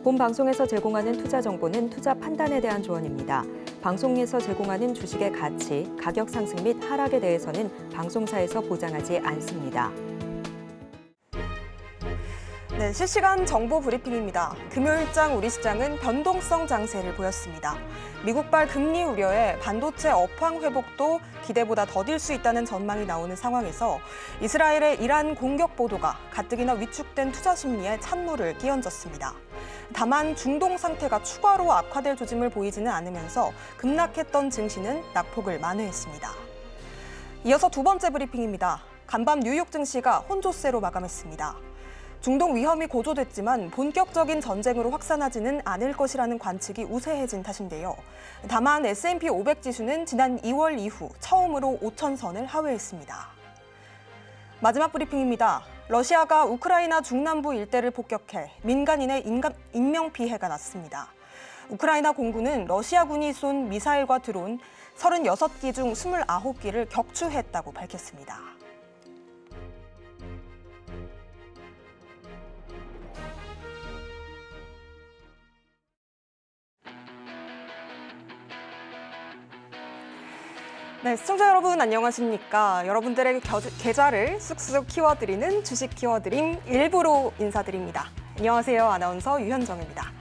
본 방송에서 제공하는 투자 정보는 투자 판단에 대한 조언입니다. 방송에서 제공하는 주식의 가치, 가격 상승 및 하락에 대해서는 방송사에서 보장하지 않습니다. 네, 실시간 정보 브리핑입니다. 금요일장 우리 시장은 변동성 장세를 보였습니다. 미국발 금리 우려에 반도체 업황 회복도 기대보다 더딜 수 있다는 전망이 나오는 상황에서 이스라엘의 이란 공격 보도가 가뜩이나 위축된 투자 심리에 찬물을 끼얹었습니다. 다만 중동 상태가 추가로 악화될 조짐을 보이지는 않으면서 급락했던 증시는 낙폭을 만회했습니다. 이어서 두 번째 브리핑입니다. 간밤 뉴욕 증시가 혼조세로 마감했습니다. 중동 위험이 고조됐지만 본격적인 전쟁으로 확산하지는 않을 것이라는 관측이 우세해진 탓인데요. 다만 S&P 500 지수는 지난 2월 이후 처음으로 5,000선을 하회했습니다. 마지막 브리핑입니다. 러시아가 우크라이나 중남부 일대를 폭격해 민간인의 인명피해가 났습니다. 우크라이나 공군은 러시아군이 쏜 미사일과 드론 36기 중 29기를 격추했다고 밝혔습니다. 네, 시청자 여러분 안녕하십니까? 여러분들의 계좌를 쑥쑥 키워드리는 주식 키워드림 일부로 인사드립니다. 안녕하세요. 아나운서 유현정입니다.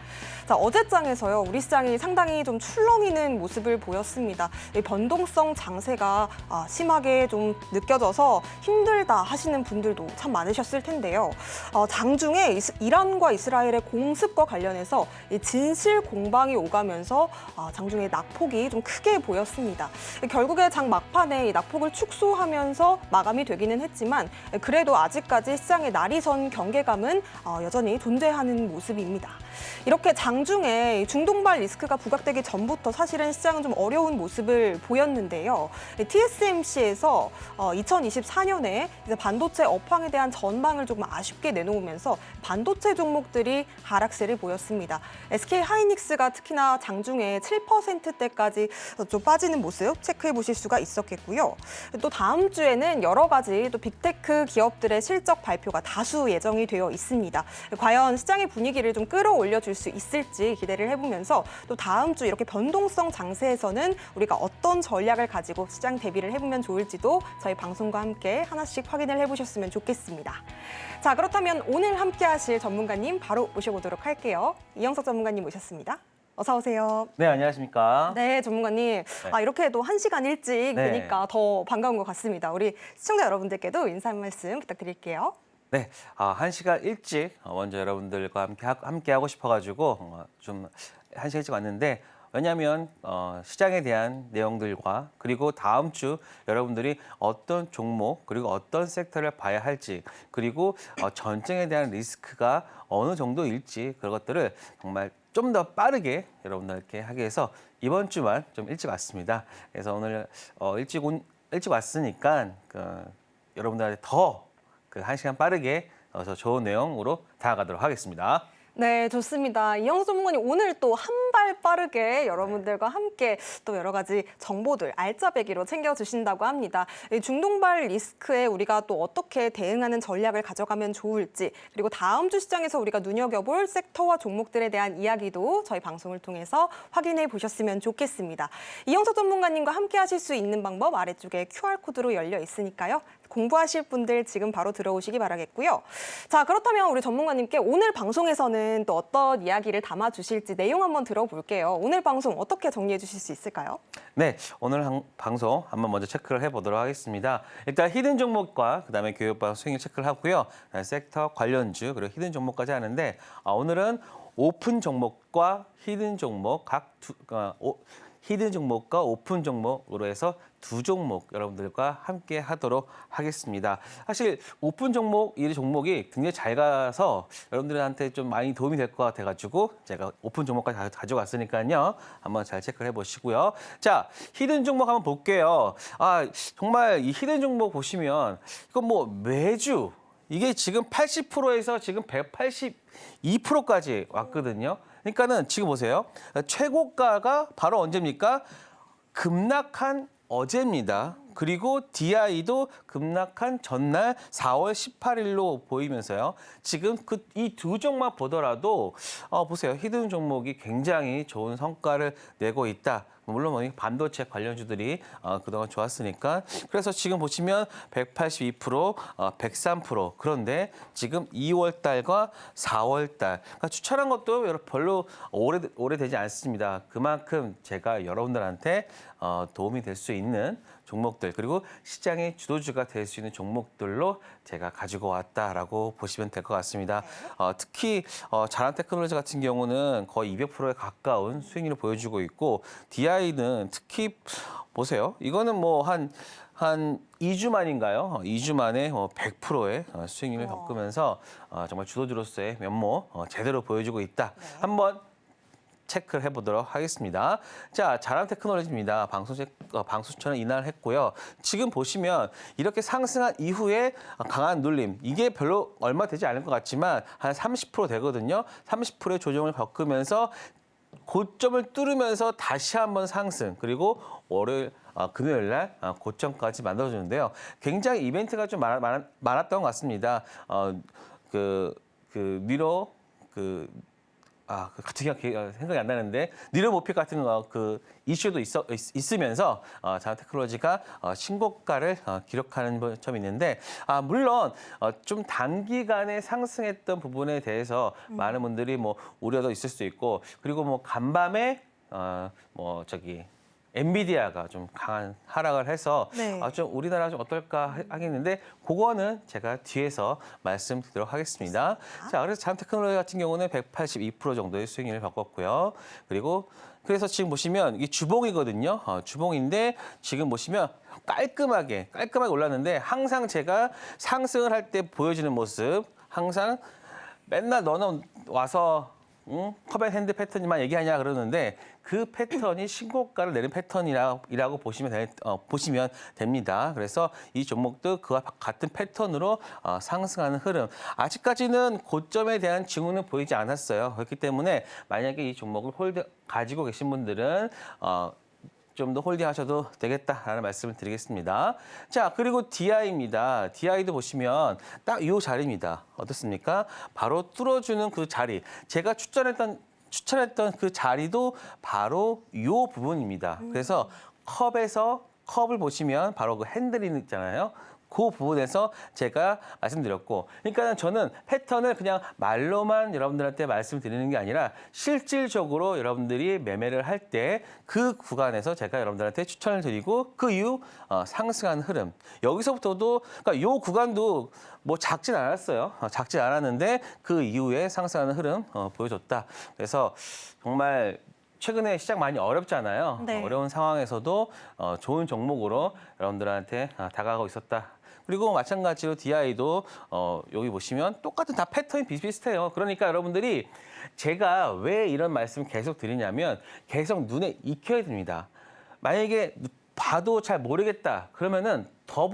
자, 어제장에서요, 우리 시장이 상당히 좀 출렁이는 모습을 보였습니다. 이 변동성 장세가 심하게 좀 느껴져서 힘들다 하시는 분들도 참 많으셨을 텐데요. 장중에 이란과 이스라엘의 공습과 관련해서 이 진실 공방이 오가면서 장중에 낙폭이 좀 크게 보였습니다. 결국에 장 막판에 이 낙폭을 축소하면서 마감이 되기는 했지만 그래도 아직까지 시장의 날이 선 경계감은 여전히 존재하는 모습입니다. 이렇게 장중에 중동발 리스크가 부각되기 전부터 사실은 시장은 좀 어려운 모습을 보였는데요. TSMC에서 2024년에 이제 반도체 업황에 대한 전망을 조금 아쉽게 내놓으면서 반도체 종목들이 하락세를 보였습니다. SK 하이닉스가 특히나 장중에 7%대까지 좀 빠지는 모습 체크해 보실 수가 있었겠고요. 또 다음 주에는 여러 가지 또 빅테크 기업들의 실적 발표가 다수 예정이 되어 있습니다. 과연 시장의 분위기를 좀 끌어올려줄 수 있을지 기대를 해보면서 또 다음 주 이렇게 변동성 장세에서는 우리가 어떤 전략을 가지고 시장 대비를 해보면 좋을지도 저희 방송과 함께 하나씩 확인을 해보셨으면 좋겠습니다. 자, 그렇다면 오늘 함께 하실 전문가님 바로 모셔보도록 할게요. 이영석 전문가님 모셨습니다. 어서 오세요. 네, 안녕하십니까. 네, 전문가님. 네. 이렇게 또 1시간 일찍 네. 되니까 더 반가운 것 같습니다. 우리 시청자 여러분들께도 인사 한 말씀 부탁드릴게요. 네, 1시간 일찍 먼저 여러분들과 함께 하고 싶어가지고 좀 1시간 일찍 왔는데, 왜냐하면 시장에 대한 내용들과 그리고 다음 주 여러분들이 어떤 종목 그리고 어떤 섹터를 봐야 할지, 그리고 전쟁에 대한 리스크가 어느 정도일지, 그런 것들을 정말 좀 더 빠르게 여러분들께 하기 위해서 이번 주만 좀 일찍 왔습니다. 그래서 오늘 일찍 왔으니까 여러분들한테 더 1시간 빠르게 더 좋은 내용으로 다가가도록 하겠습니다. 네, 좋습니다. 이영수 전문가님 오늘 또 한 발 빠르게 여러분들과 함께 또 여러 가지 정보들 알짜배기로 챙겨주신다고 합니다. 이 중동발 리스크에 우리가 또 어떻게 대응하는 전략을 가져가면 좋을지, 그리고 다음 주 시장에서 우리가 눈여겨볼 섹터와 종목들에 대한 이야기도 저희 방송을 통해서 확인해 보셨으면 좋겠습니다. 이영석 전문가님과 함께 하실 수 있는 방법 아래쪽에 QR코드로 열려 있으니까요. 공부하실 분들 지금 바로 들어오시기 바라겠고요. 자, 그렇다면 우리 전문가님께 오늘 방송에서는 또 어떤 이야기를 담아주실지 내용 한번 들어볼게요. 오늘 방송 어떻게 정리해 주실 수 있을까요? 네, 오늘 방송 한번 먼저 체크를 해보도록 하겠습니다. 일단 히든 종목과 그다음에 교육방 수익률 체크를 하고요. 섹터 관련주 그리고 히든 종목까지 하는데, 오늘은 오픈 종목과 히든 종목 히든 종목과 오픈 종목으로 해서 두 종목 여러분들과 함께 하도록 하겠습니다. 사실 오픈 종목, 이 종목이 굉장히 잘 가서 여러분들한테 좀 많이 도움이 될 것 같아가지고 제가 오픈 종목까지 가져갔으니까요. 한번 잘 체크를 해보시고요. 자, 히든 종목 한번 볼게요. 정말 이 히든 종목 보시면 이거 뭐 매주 이게 지금 80%에서 지금 182%까지 왔거든요. 그러니까는 지금 보세요. 최고가가 바로 언제입니까? 급락한 어제입니다. 그리고 DI도 급락한 전날 4월 18일로 보이면서요. 지금 이 두 종목 보더라도 보세요. 히든 종목이 굉장히 좋은 성과를 내고 있다. 물론 뭐 반도체 관련주들이 그동안 좋았으니까. 그래서 지금 보시면 182%, 103%. 그런데 지금 2월 달과 4월 달. 그러니까 추천한 것도 별로 오래되지 않습니다. 그만큼 제가 여러분들한테 도움이 될 수 있는 종목들, 그리고 시장의 주도주가 될 수 있는 종목들로 제가 가지고 왔다라고 보시면 될 것 같습니다. 특히 자란테크놀로지 같은 경우는 거의 200%에 가까운 수익률을 보여주고 있고, DI는 특히 보세요. 이거는 뭐 한 2주 만인가요? 2주 만에 100%의 수익률을 겪으면서 정말 주도주로서의 면모 제대로 보여주고 있다. 한번 체크를 해보도록 하겠습니다. 자, 자란테크놀로지입니다. 방송 추천을 이날 했고요. 지금 보시면 이렇게 상승한 이후에 강한 눌림. 이게 별로 얼마 되지 않을 것 같지만 한 30% 되거든요. 30%의 조정을 겪으면서 고점을 뚫으면서 다시 한번 상승. 그리고 금요일 날 고점까지 만들어주는데요. 굉장히 이벤트가 좀 많았던 것 같습니다. 같은 생각이 안 나는데 니로 모픽 같은 이슈도 있으면서 자란테크놀로지가 신고가를 기록하는 점이 있는데, 물론 좀 단기간에 상승했던 부분에 대해서 많은 분들이 뭐 우려도 있을 수 있고, 그리고 뭐 간밤에 엔비디아가 좀 강한 하락을 해서 좀 우리나라 좀 어떨까 하겠는데, 그거는 제가 뒤에서 말씀드리도록 하겠습니다. 자, 그래서 자란테크놀로지 같은 경우는 182% 정도의 수익률을 겪었고요. 그래서 지금 보시면 이게 주봉이거든요. 주봉인데 지금 보시면 깔끔하게 올랐는데, 항상 제가 상승을 할 때 보여지는 모습, 항상 맨날 너는 와서 컵앤핸드 패턴만 얘기하냐 그러는데, 그 패턴이 신고가를 내는 패턴이라고 보시면 됩니다. 그래서 이 종목도 그와 같은 패턴으로 상승하는 흐름. 아직까지는 고점에 대한 징후는 보이지 않았어요. 그렇기 때문에 만약에 이 종목을 가지고 계신 분들은 좀 더 홀딩하셔도 되겠다라는 말씀을 드리겠습니다. 자, 그리고 DI입니다. DI도 보시면 딱 이 자리입니다. 어떻습니까? 바로 뚫어주는 그 자리. 제가 추천했던 그 자리도 바로 이 부분입니다. 그래서 컵을 보시면 바로 그 핸들이 있잖아요. 그 부분에서 제가 말씀드렸고, 그러니까 저는 패턴을 그냥 말로만 여러분들한테 말씀드리는 게 아니라 실질적으로 여러분들이 매매를 할 때 그 구간에서 제가 여러분들한테 추천을 드리고, 그 이후 상승한 흐름. 여기서부터도, 그러니까 이 구간도 뭐 작진 않았어요. 작진 않았는데 그 이후에 상승하는 흐름 보여줬다. 그래서 정말 최근에 시장 많이 어렵잖아요. 네. 어려운 상황에서도 좋은 종목으로 여러분들한테 다가가고 있었다. 그리고 마찬가지로 DI도 여기 보시면 똑같은 다 패턴이 비슷비슷해요. 그러니까 여러분들이 제가 왜 이런 말씀 계속 드리냐면, 계속 눈에 익혀야 됩니다. 만약에 봐도 잘 모르겠다 그러면은 더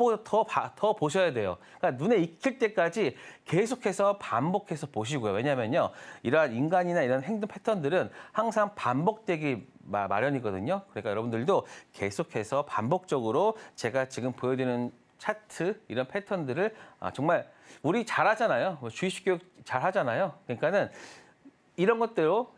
보셔야 돼요. 그러니까 눈에 익힐 때까지 계속해서 반복해서 보시고요. 왜냐하면요, 이러한 인간이나 이런 행동 패턴들은 항상 반복되기 마련이거든요. 그러니까 여러분들도 계속해서 반복적으로 제가 지금 보여드리는 차트, 이런 패턴들을 정말 우리 잘하잖아요. 주식 교육 잘하잖아요. 그러니까는 이런 것들로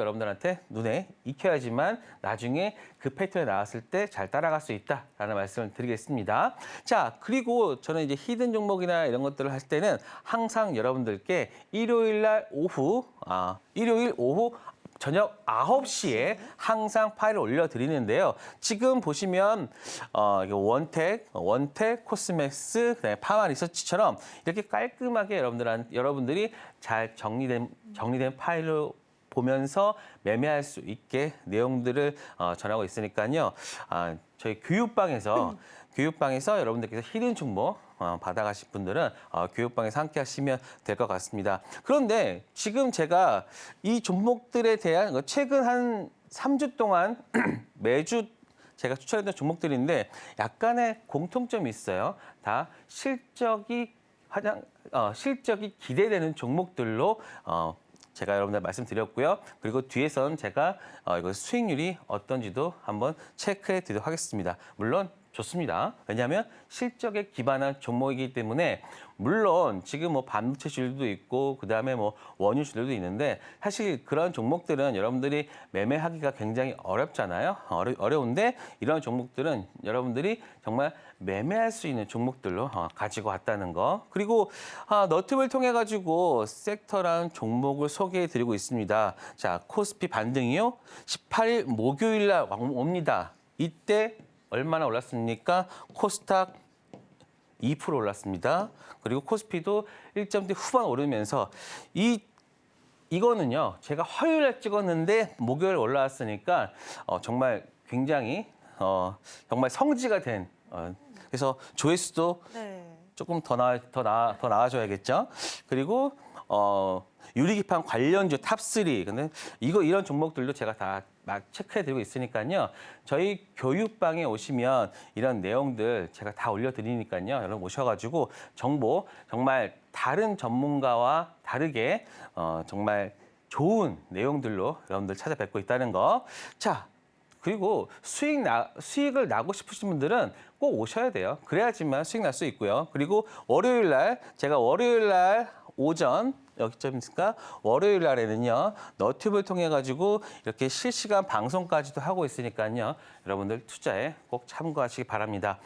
여러분들한테 눈에 익혀야지만 나중에 그 패턴이 나왔을 때 잘 따라갈 수 있다라는 말씀을 드리겠습니다. 자, 그리고 저는 이제 히든 종목이나 이런 것들을 할 때는 항상 여러분들께 일요일 오후 저녁 9시에 항상 파일을 올려드리는데요. 지금 보시면 원텍, 코스맥스, 그다음에 파마 리서치처럼 이렇게 깔끔하게 여러분들이 잘 정리된 파일로 보면서 매매할 수 있게 내용들을 전하고 있으니까요. 저희 교육방에서 여러분들께서 히든 종목 받아가실 분들은 교육방에서 함께 하시면 될 것 같습니다. 그런데 지금 제가 이 종목들에 대한 최근 한 3주 동안 매주 제가 추천했던 종목들인데 약간의 공통점이 있어요. 다 실적이 기대되는 종목들로 제가 여러분들 말씀드렸고요. 그리고 뒤에서는 제가 이거 수익률이 어떤지도 한번 체크해 드리도록 하겠습니다. 물론 좋습니다. 왜냐하면 실적에 기반한 종목이기 때문에 물론 지금 뭐 반도체주들도 있고 그다음에 뭐 원유주들도 있는데 사실 그런 종목들은 여러분들이 매매하기가 굉장히 어렵잖아요. 어려운데 이런 종목들은 여러분들이 정말 매매할 수 있는 종목들로 가지고 왔다는 거. 그리고 너튜브를 통해 가지고 섹터란 종목을 소개해 드리고 있습니다. 자, 코스피 반등이요. 18일 목요일 날 옵니다. 이때 얼마나 올랐습니까? 코스닥 2% 올랐습니다. 그리고 코스피도 1점대 후반 오르면서 이거는요. 제가 화요일에 찍었는데 목요일 올라왔으니까 정말 굉장히 정말 성지가 된 그래서 조회수도 네. 조금 더 나아져야겠죠. 그리고 유리기판 관련주 탑3. 근데 이런 종목들도 제가 다 막 체크해드리고 있으니까요. 저희 교육방에 오시면 이런 내용들 제가 다 올려드리니까요. 여러분 오셔가지고 정보 정말 다른 전문가와 다르게 정말 좋은 내용들로 여러분들 찾아뵙고 있다는 거. 자, 그리고 수익을 나고 싶으신 분들은 꼭 오셔야 돼요. 그래야지만 수익 날 수 있고요. 그리고 월요일 날 제가 월요일 날 오전 여기쯤입니까? 월요일 날에는요. 너튜브를 통해 가지고 이렇게 실시간 방송까지도 하고 있으니까요. 여러분들 투자에 꼭 참고하시기 바랍니다.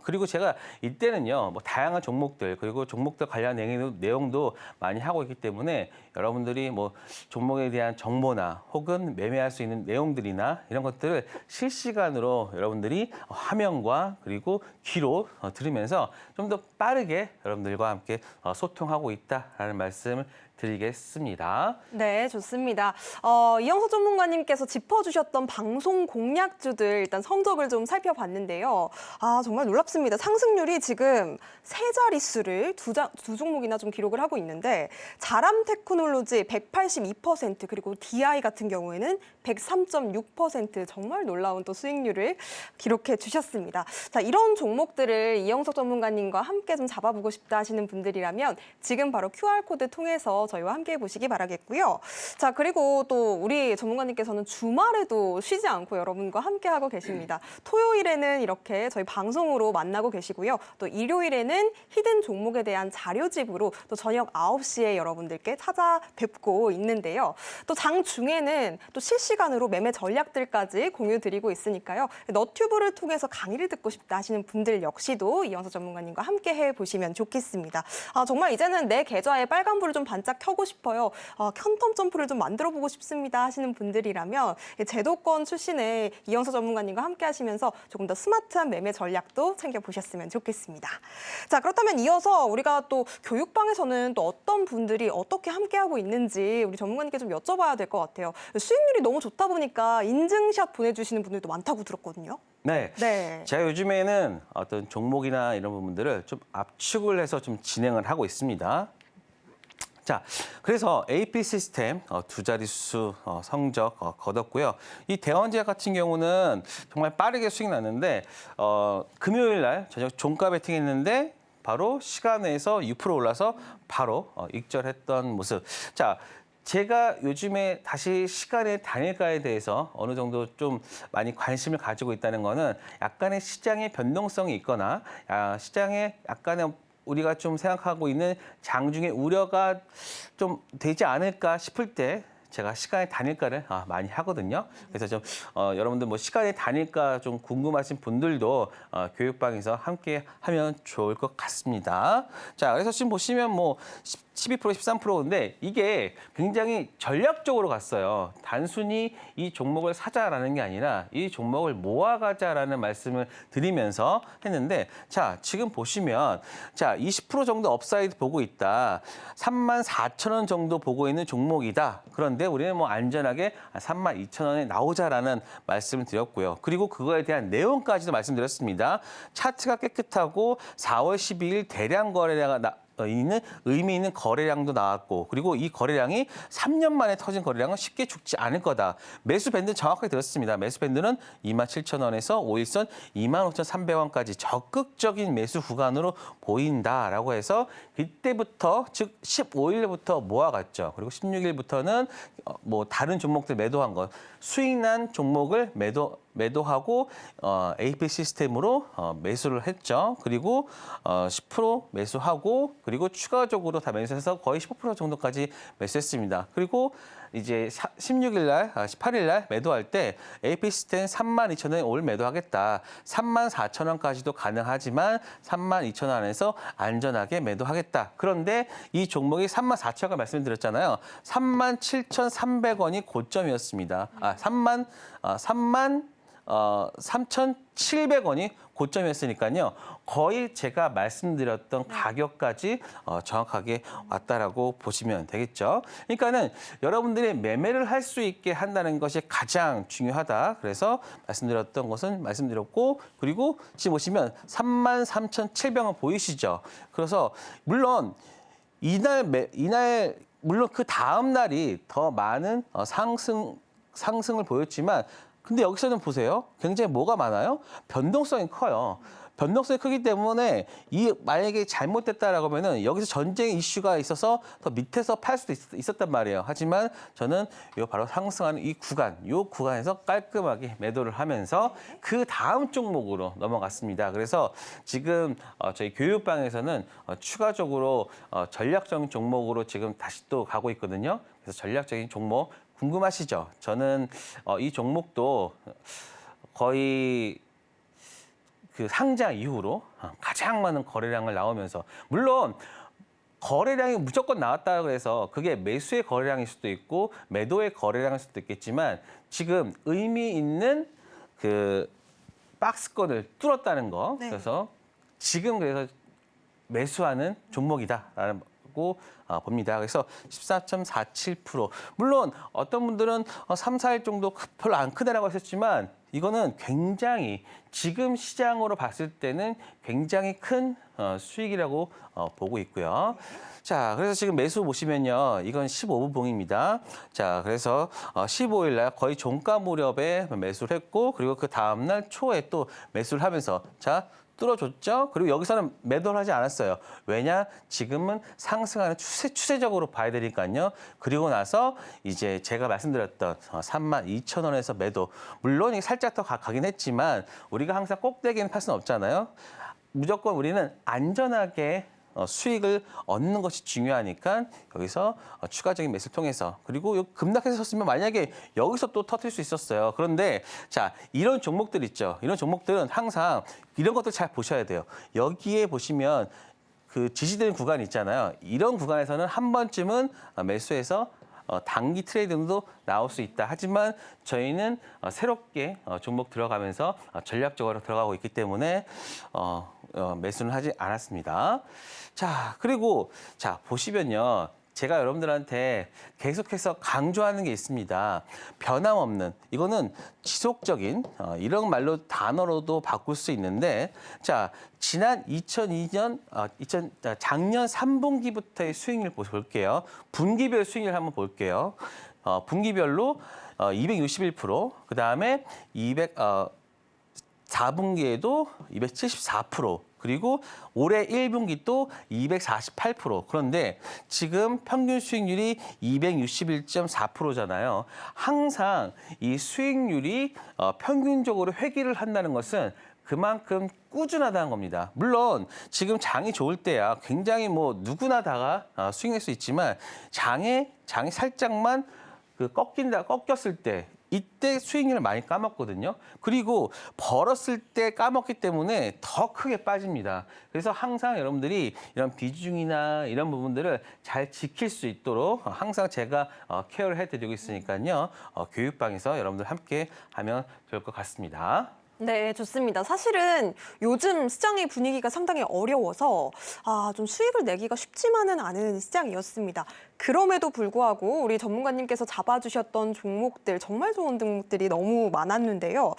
그리고 제가 이때는요. 뭐 다양한 종목들 그리고 종목들 관련 내용도 많이 하고 있기 때문에 여러분들이 뭐 종목에 대한 정보나 혹은 매매할 수 있는 내용들이나 이런 것들을 실시간으로 여러분들이 화면과 그리고 귀로 들으면서 좀 더 빠르게 여러분들과 함께 소통하고 있다라는 말씀을 드리겠습니다. 네, 좋습니다. 이영서 전문가님께서 짚어주셨던 방송 공략주들 일단 성적을 좀 살펴봤는데요. 정말 놀랍습니다. 상승률이 지금 세 자릿수를 두 종목이나 좀 기록을 하고 있는데 자람 테크놀로지 182% 그리고 DI 같은 경우에는 103.6% 정말 놀라운 또 수익률을 기록해 주셨습니다. 자, 이런 종목들을 이영석 전문가님과 함께 좀 잡아보고 싶다 하시는 분들이라면 지금 바로 QR코드 통해서 저희와 함께 보시기 바라겠고요. 자, 그리고 또 우리 전문가님께서는 주말에도 쉬지 않고 여러분과 함께 하고 계십니다. 토요일에는 이렇게 저희 방송으로 만나고 계시고요. 또 일요일에는 히든 종목에 대한 자료집으로 또 저녁 9시에 여러분들께 찾아뵙고 있는데요. 또 장중에는 또 실시간으로 매매 전략들까지 공유 드리고 있으니까요. 너튜브를 통해서 강의를 듣고 싶다 하시는 분들 역시도 이영석 전문가님과 함께 해보시면 좋겠습니다. 정말 이제는 내 계좌에 빨간불을 좀 반짝 켜고 싶어요. 퀀텀 점프를 좀 만들어보고 싶습니다 하시는 분들이라면 제도권 출신의 이영석 전문가님과 함께 하시면서 조금 더 스마트한 매매 전략도 챙겨보셨으면 좋겠습니다. 자, 그렇다면 이어서 우리가 또 교육방에서는 또 어떤 분들이 어떻게 함께하고 있는지 우리 전문가님께 좀 여쭤봐야 될 것 같아요. 수익률이 너무 좋다 보니까 인증샷 보내주시는 분들도 많다고 들었거든요. 네. 네. 제가 요즘에는 어떤 종목이나 이런 부분들을 좀 압축을 해서 좀 진행을 하고 있습니다. 자, 그래서 AP 시스템 두 자릿수 성적 거뒀고요. 이 대원제약 같은 경우는 정말 빠르게 수익 났는데 금요일 날 저녁 종가 베팅했는데 바로 시간 내에서 6% 올라서 바로 익절했던 모습. 자, 제가 요즘에 다시 시간의 단일가에 대해서 어느 정도 좀 많이 관심을 가지고 있다는 거는 약간의 시장의 변동성이 있거나 시장에 약간의 우리가 좀 생각하고 있는 장중의 우려가 좀 되지 않을까 싶을 때 제가 시간의 단일가를 많이 하거든요. 그래서 좀 여러분들 뭐 시간의 단일가 좀 궁금하신 분들도 교육방에서 함께 하면 좋을 것 같습니다. 자, 그래서 지금 보시면 뭐 12%, 13%인데 이게 굉장히 전략적으로 갔어요. 단순히 이 종목을 사자라는 게 아니라 이 종목을 모아가자라는 말씀을 드리면서 했는데 자, 지금 보시면 자, 20% 정도 업사이드 보고 있다. 34,000원 정도 보고 있는 종목이다. 그런데 우리는 뭐 안전하게 32,000원에 나오자라는 말씀을 드렸고요. 그리고 그거에 대한 내용까지도 말씀드렸습니다. 차트가 깨끗하고 4월 12일 대량 거래량이 의미 있는 거래량도 나왔고 그리고 이 거래량이 3년 만에 터진 거래량은 쉽게 죽지 않을 거다. 매수 밴드 정확하게 들었습니다. 매수 밴드는 27,000원에서 5일선 25,300원까지 적극적인 매수 구간으로 보인다라고 해서 이때부터 즉 15일부터 모아갔죠. 그리고 16일부터는 뭐 다른 종목들 매도한 것 수익 난 종목을 매도하고 AP 시스템으로 매수를 했죠. 그리고 10% 매수하고 그리고 추가적으로 다 매수해서 거의 15% 정도까지 매수했습니다. 그리고 이제 16일 날, 18일 날 매도할 때 AP 시스템 32,000원에 올 매도하겠다. 34,000원까지도 가능하지만 32,000원 안에서 안전하게 매도하겠다. 그런데 이 종목이 34,000원 말씀드렸잖아요. 37,300원이 고점이었습니다. 3,700원이 고점이었으니까요. 거의 제가 말씀드렸던 가격까지 정확하게 왔다라고 보시면 되겠죠. 그러니까는 여러분들이 매매를 할 수 있게 한다는 것이 가장 중요하다. 그래서 말씀드렸던 것은 말씀드렸고 그리고 지금 보시면 33,700원 보이시죠? 그래서 물론 이날 물론 그 다음 날이 더 많은 상승을 보였지만 근데 여기서는 보세요. 굉장히 뭐가 많아요? 변동성이 커요. 변동성이 크기 때문에 만약에 잘못됐다라고 하면은 여기서 전쟁 이슈가 있어서 더 밑에서 팔 수도 있었단 말이에요. 하지만 저는 바로 상승하는 이 구간에서 깔끔하게 매도를 하면서 그 다음 종목으로 넘어갔습니다. 그래서 지금 저희 교육방에서는 추가적으로 전략적인 종목으로 지금 다시 또 가고 있거든요. 그래서 전략적인 종목 궁금하시죠? 저는 이 종목도 거의 그 상장 이후로 가장 많은 거래량을 나오면서 물론 거래량이 무조건 나왔다고 해서 그게 매수의 거래량일 수도 있고 매도의 거래량일 수도 있겠지만 지금 의미 있는 그 박스권을 뚫었다는 거. 네. 그래서 지금 매수하는 종목이다라는 봅니다. 그래서 14.47%. 물론 어떤 분들은 3, 4일 정도 별로 안 크다라고 하셨지만 이거는 굉장히 지금 시장으로 봤을 때는 굉장히 큰 수익이라고 보고 있고요. 자, 그래서 지금 매수 보시면요. 이건 15분 봉입니다. 자, 그래서 15일 날 거의 종가 무렵에 매수를 했고 그리고 그 다음 날 초에 또 매수를 하면서 자, 뚫어줬죠. 그리고 여기서는 매도를 하지 않았어요. 왜냐? 지금은 상승하는 추세적으로 봐야 되니까요. 그리고 나서 이제 제가 말씀드렸던 32,000원에서 매도. 물론 이게 살짝 더 가긴 했지만 우리가 항상 꼭대기는 팔 수는 없잖아요. 무조건 우리는 안전하게 수익을 얻는 것이 중요하니까 여기서 추가적인 매수를 통해서 그리고 급락해서 섰으면 만약에 여기서 또 터뜨릴 수 있었어요. 그런데 자 이런 종목들 있죠. 이런 종목들은 항상 이런 것들 잘 보셔야 돼요. 여기에 보시면 그 지지되는 구간 있잖아요. 이런 구간에서는 한 번쯤은 매수해서 단기 트레이딩도 나올 수 있다. 하지만 저희는 새롭게 종목 들어가면서 전략적으로 들어가고 있기 때문에 매수는 하지 않았습니다. 자, 그리고 자 보시면요. 제가 여러분들한테 계속해서 강조하는 게 있습니다. 변함없는, 이거는 지속적인, 이런 말로 단어로도 바꿀 수 있는데, 자, 지난 2002년, 작년 3분기부터의 수익률 볼게요. 분기별 수익률 한번 볼게요. 분기별로 261%, 그 다음에 4분기에도 274%, 그리고 올해 1분기 또 248%. 그런데 지금 평균 수익률이 261.4%잖아요. 항상 이 수익률이 평균적으로 회귀를 한다는 것은 그만큼 꾸준하다는 겁니다. 물론 지금 장이 좋을 때야 굉장히 뭐 누구나 다가 수익낼 수 있지만 장이 살짝만 꺾였을 때 이때 수익률을 많이 까먹거든요. 그리고 벌었을 때 까먹기 때문에 더 크게 빠집니다. 그래서 항상 여러분들이 이런 비중이나 이런 부분들을 잘 지킬 수 있도록 항상 제가 케어를 해드리고 있으니까요. 교육방에서 여러분들 함께 하면 좋을 것 같습니다. 네, 좋습니다. 사실은 요즘 시장의 분위기가 상당히 어려워서 좀 수익을 내기가 쉽지만은 않은 시장이었습니다. 그럼에도 불구하고 우리 전문가님께서 잡아주셨던 종목들, 정말 좋은 종목들이 너무 많았는데요.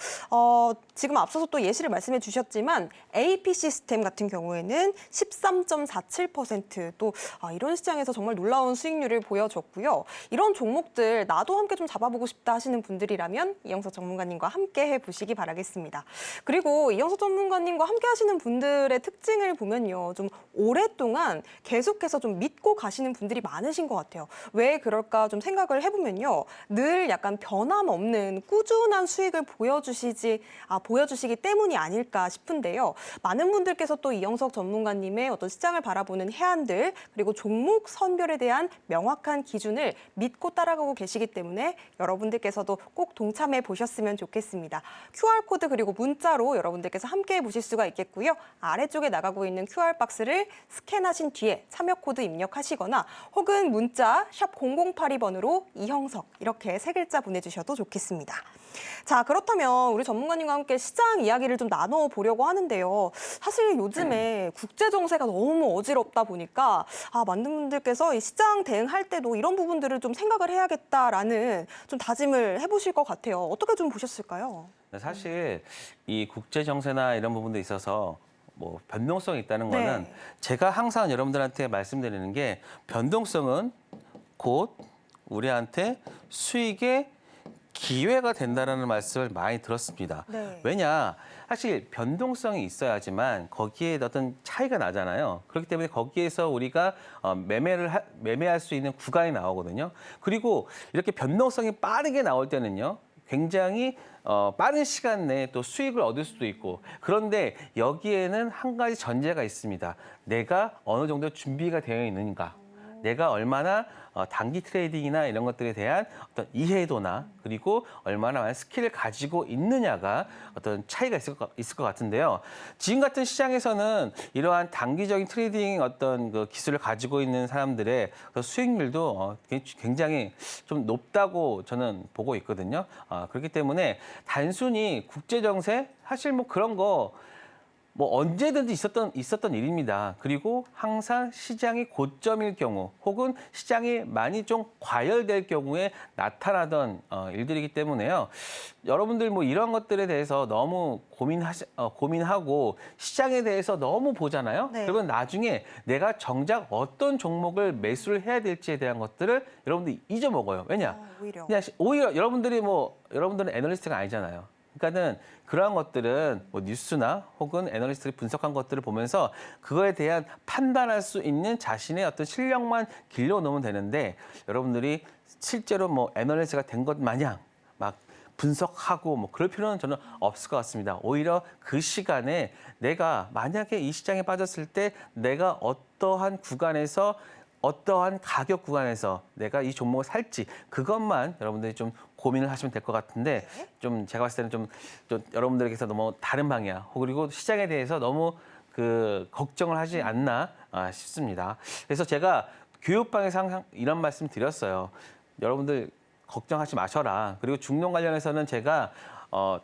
지금 앞서서 또 예시를 말씀해 주셨지만 AP 시스템 같은 경우에는 13.47% 또 이런 시장에서 정말 놀라운 수익률을 보여줬고요. 이런 종목들 나도 함께 좀 잡아보고 싶다 하시는 분들이라면 이영석 전문가님과 함께 해보시기 바라겠습니다. 좋겠습니다. 그리고 이영석 전문가님과 함께 하시는 분들의 특징을 보면요. 좀 오랫동안 계속해서 좀 믿고 가시는 분들이 많으신 것 같아요. 왜 그럴까 좀 생각을 해보면요. 늘 약간 변함없는 꾸준한 수익을 보여주시기 때문이 아닐까 싶은데요. 많은 분들께서 또 이영석 전문가님의 어떤 시장을 바라보는 해안들 그리고 종목 선별에 대한 명확한 기준을 믿고 따라가고 계시기 때문에 여러분들께서도 꼭 동참해 보셨으면 좋겠습니다. QR코드 그리고 문자로 여러분들께서 함께 보실 수가 있겠고요. 아래쪽에 나가고 있는 QR박스를 스캔하신 뒤에 참여 코드 입력하시거나 혹은 문자 샵 0082번으로 이형석 이렇게 세 글자 보내주셔도 좋겠습니다. 자, 그렇다면 우리 전문가님과 함께 시장 이야기를 좀 나눠보려고 하는데요. 사실 요즘에 국제 정세가 너무 어지럽다 보니까 많은 분들께서 이 시장 대응할 때도 이런 부분들을 좀 생각을 해야겠다라는 좀 다짐을 해보실 것 같아요. 어떻게 좀 보셨을까요? 사실 이 국제 정세나 이런 부분도 있어서 뭐 변동성이 있다는 거는 네. 제가 항상 여러분들한테 말씀드리는 게 변동성은 곧 우리한테 수익의 기회가 된다는 말씀을 많이 들었습니다. 네. 왜냐, 사실 변동성이 있어야지만 거기에 어떤 차이가 나잖아요. 그렇기 때문에 거기에서 우리가 매매할 수 있는 구간이 나오거든요. 그리고 이렇게 변동성이 빠르게 나올 때는요, 굉장히 빠른 시간 내에 또 수익을 얻을 수도 있고, 그런데 여기에는 한 가지 전제가 있습니다. 내가 어느 정도 준비가 되어 있는가. 내가 얼마나 단기 트레이딩이나 이런 것들에 대한 어떤 이해도나 그리고 얼마나 많은 스킬을 가지고 있느냐가 어떤 차이가 있을 것 같은데요. 지금 같은 시장에서는 이러한 단기적인 트레이딩 어떤 그 기술을 가지고 있는 사람들의 그 수익률도 굉장히 좀 높다고 저는 보고 있거든요. 그렇기 때문에 단순히 국제 정세 사실 뭐 그런 거 뭐 언제든지 있었던 일입니다. 그리고 항상 시장이 고점일 경우 혹은 시장이 많이 좀 과열될 경우에 나타나던 일들이기 때문에요. 여러분들 뭐 이런 것들에 대해서 너무 고민하고 시장에 대해서 너무 보잖아요. 네. 그러면 나중에 내가 정작 어떤 종목을 매수를 해야 될지에 대한 것들을 여러분들이 잊어먹어요. 왜냐? 오히려 여러분들은 애널리스트가 아니잖아요. 그러니까는 그러한 것들은 뭐 뉴스나 혹은 애널리스트들이 분석한 것들을 보면서 그거에 대한 판단할 수 있는 자신의 어떤 실력만 길러놓으면 되는데 여러분들이 실제로 뭐 애널리스트가 된 것 마냥 막 분석하고 뭐 그럴 필요는 저는 없을 것 같습니다. 오히려 그 시간에 내가 만약에 이 시장에 빠졌을 때 내가 어떠한 구간에서 어떠한 가격 구간에서 내가 이 종목을 살지 그것만 여러분들이 좀 고민을 하시면 될 것 같은데 좀 제가 봤을 때는 좀 여러분들께서 너무 다른 방향 그리고 시장에 대해서 너무 그 걱정을 하지 않나 싶습니다. 그래서 제가 교육방에서 항상 이런 말씀 드렸어요. 여러분들 걱정하지 마셔라. 그리고 중농 관련해서는 제가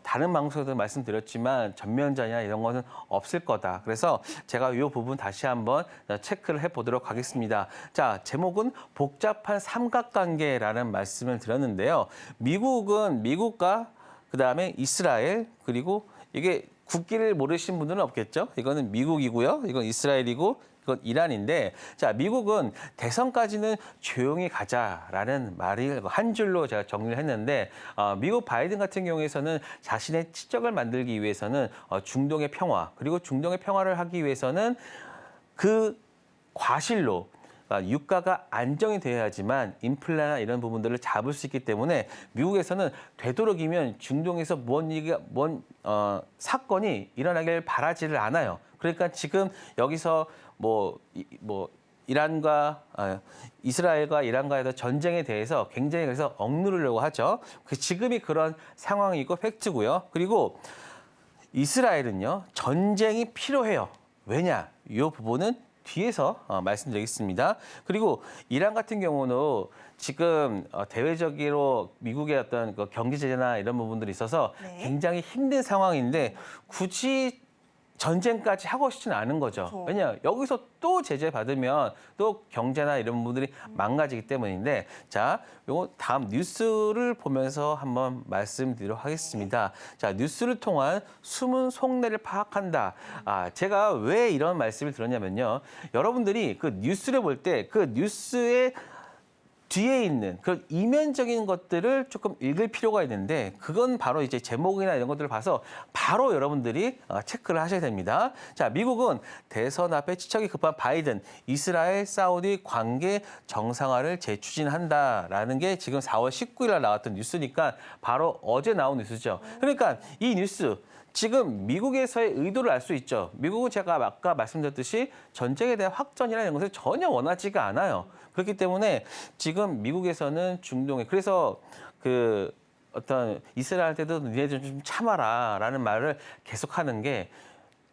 다른 방송에도 말씀드렸지만 전면전이나 이런 거는 없을 거다. 그래서 제가 이 부분 다시 한번 체크를 해보도록 하겠습니다. 자, 제목은 복잡한 삼각관계라는 말씀을 드렸는데요. 미국과 그다음에 이스라엘 그리고 이게 국기를 모르신 분들은 없겠죠. 이거는 미국이고요. 이건 이스라엘이고 이건 이란인데 자 미국은 대선까지는 조용히 가자라는 말을 한 줄로 제가 정리를 했는데 미국 바이든 같은 경우에서는 자신의 치적을 만들기 위해서는 중동의 평화 그리고 중동의 평화를 하기 위해서는 그 과실로 유가가 안정이 되어야지만 인플레나 이런 부분들을 잡을 수 있기 때문에 미국에서는 되도록이면 중동에서 뭔 사건이 일어나길 바라지를 않아요. 그러니까 지금 여기서 이스라엘과 이란과의 전쟁에 대해서 굉장히 그래서 억누르려고 하죠. 지금이 그런 상황이고 팩트고요. 그리고 이스라엘은요 전쟁이 필요해요. 왜냐? 이 부분은 뒤에서 말씀드리겠습니다. 그리고 이란 같은 경우는 지금 대외적으로 미국의 어떤 경제 제재나 이런 부분들이 있어서 굉장히 힘든 상황인데 굳이 전쟁까지 하고 싶지는 않은 거죠. 그렇죠. 왜냐 여기서 또 제재 받으면 또 경제나 이런 부분들이 망가지기 때문인데 자, 요거 다음 뉴스를 보면서 한번 말씀드리도록 하겠습니다. 자, 뉴스를 통한 숨은 속내를 파악한다. 제가 왜 이런 말씀을 드렸냐면요. 여러분들이 그 뉴스를 볼 때 그 뉴스의 뒤에 있는 그런 이면적인 것들을 조금 읽을 필요가 있는데 그건 바로 이제 제목이나 이런 것들을 봐서 바로 여러분들이 체크를 하셔야 됩니다. 자, 미국은 대선 앞에 치척이 급한 바이든, 이스라엘, 사우디 관계 정상화를 재추진한다라는 게 지금 4월 19일 날 나왔던 뉴스니까 바로 어제 나온 뉴스죠. 그러니까 이 뉴스 지금 미국에서의 의도를 알 수 있죠. 미국은 제가 아까 말씀드렸듯이 전쟁에 대한 확전이나 이런 것을 전혀 원하지가 않아요. 그렇기 때문에 지금 미국에서는 중동에 그래서 그 어떤 이스라엘한테도 니네들 좀 참아라라는 말을 계속하는 게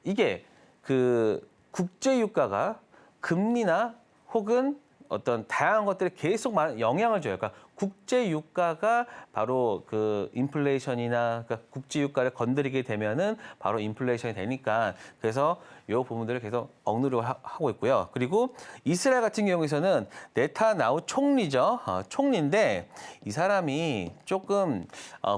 이게 그 국제 유가가 금리나 혹은 어떤 다양한 것들에 계속 많은 영향을 줘요. 그러니까 국제 유가가 바로 그 인플레이션이나 그러니까 국제 유가를 건드리게 되면은 바로 인플레이션이 되니까 그래서 이 부분들을 계속 억누르고 하고 있고요. 그리고 이스라엘 같은 경우에서는 네타냐후 총리죠. 총리인데 이 사람이 조금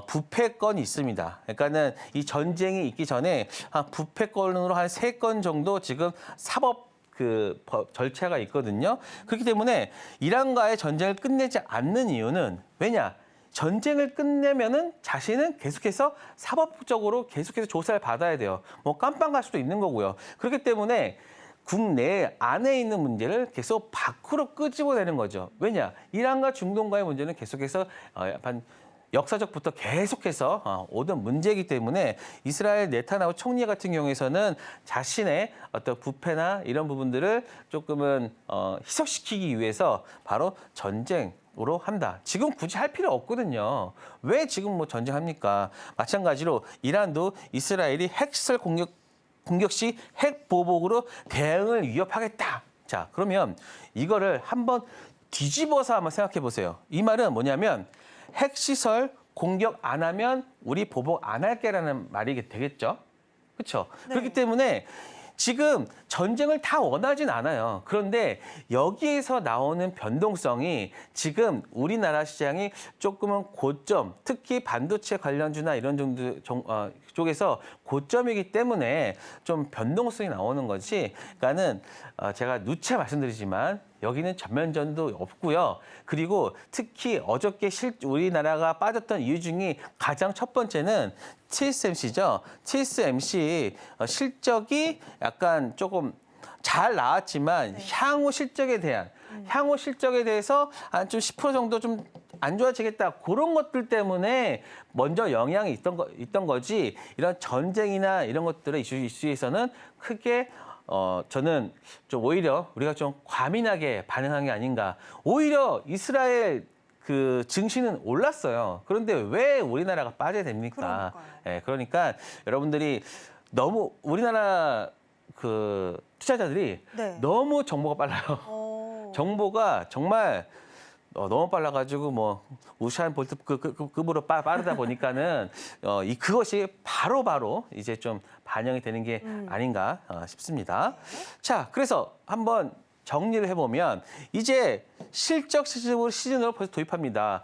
부패건이 있습니다. 그러니까는 이 전쟁이 있기 전에 부패건으로 한 3건 정도 지금 사법 그 절차가 있거든요. 그렇기 때문에 이란과의 전쟁을 끝내지 않는 이유는 왜냐? 전쟁을 끝내면은 자신은 계속해서 사법적으로 계속해서 조사를 받아야 돼요. 뭐 깜빵 갈 수도 있는 거고요. 그렇기 때문에 국내 안에 있는 문제를 계속 밖으로 끄집어내는 거죠. 왜냐? 이란과 중동과의 문제는 계속해서 약간 역사적부터 계속해서 오던 문제이기 때문에 이스라엘 네타냐후 총리 같은 경우에서는 자신의 어떤 부패나 이런 부분들을 조금은 희석시키기 위해서 바로 전쟁으로 한다. 지금 굳이 할 필요 없거든요. 왜 지금 뭐 전쟁합니까? 마찬가지로 이란도 이스라엘이 핵시설 공격 시 핵 보복으로 대응을 위협하겠다. 자, 그러면 이거를 한번 뒤집어서 한번 생각해 보세요. 이 말은 뭐냐면 핵시설 공격 안 하면 우리 보복 안 할게라는 말이 되겠죠. 그렇죠? 네. 그렇기 때문에 지금 전쟁을 다 원하진 않아요. 그런데 여기에서 나오는 변동성이 지금 우리나라 시장이 조금은 고점, 특히 반도체 관련주나 이런 정도 쪽에서 고점이기 때문에 좀 변동성이 나오는 거지. 그러니까는 제가 누차 말씀드리지만 여기는 전면전도 없고요. 그리고 특히 어저께 우리나라가 빠졌던 이유 중에 가장 첫 번째는 TSMC죠. TSMC 실적이 약간 조금 잘 나왔지만 향후 실적에 대해서 한 좀 10% 정도 좀 안 좋아지겠다. 그런 것들 때문에 먼저 영향이 있던 거지. 이런 전쟁이나 이런 것들의 이슈에서는 크게 저는 좀 오히려 우리가 좀 과민하게 반응한 게 아닌가. 오히려 이스라엘 그 증시는 올랐어요. 그런데 왜 우리나라가 빠져야 됩니까? 예, 그러니까 여러분들이 너무 우리나라 그 투자자들이 너무 정보가 빨라요. 정보가 정말 너무 빨라가지고 뭐 우사인 볼트 급으로 빠르다 보니까는 그것이 바로 이제 좀 반영이 되는 게 아닌가 싶습니다. 자, 그래서 한번 정리를 해보면 이제 실적 시즌으로 벌써 도입합니다.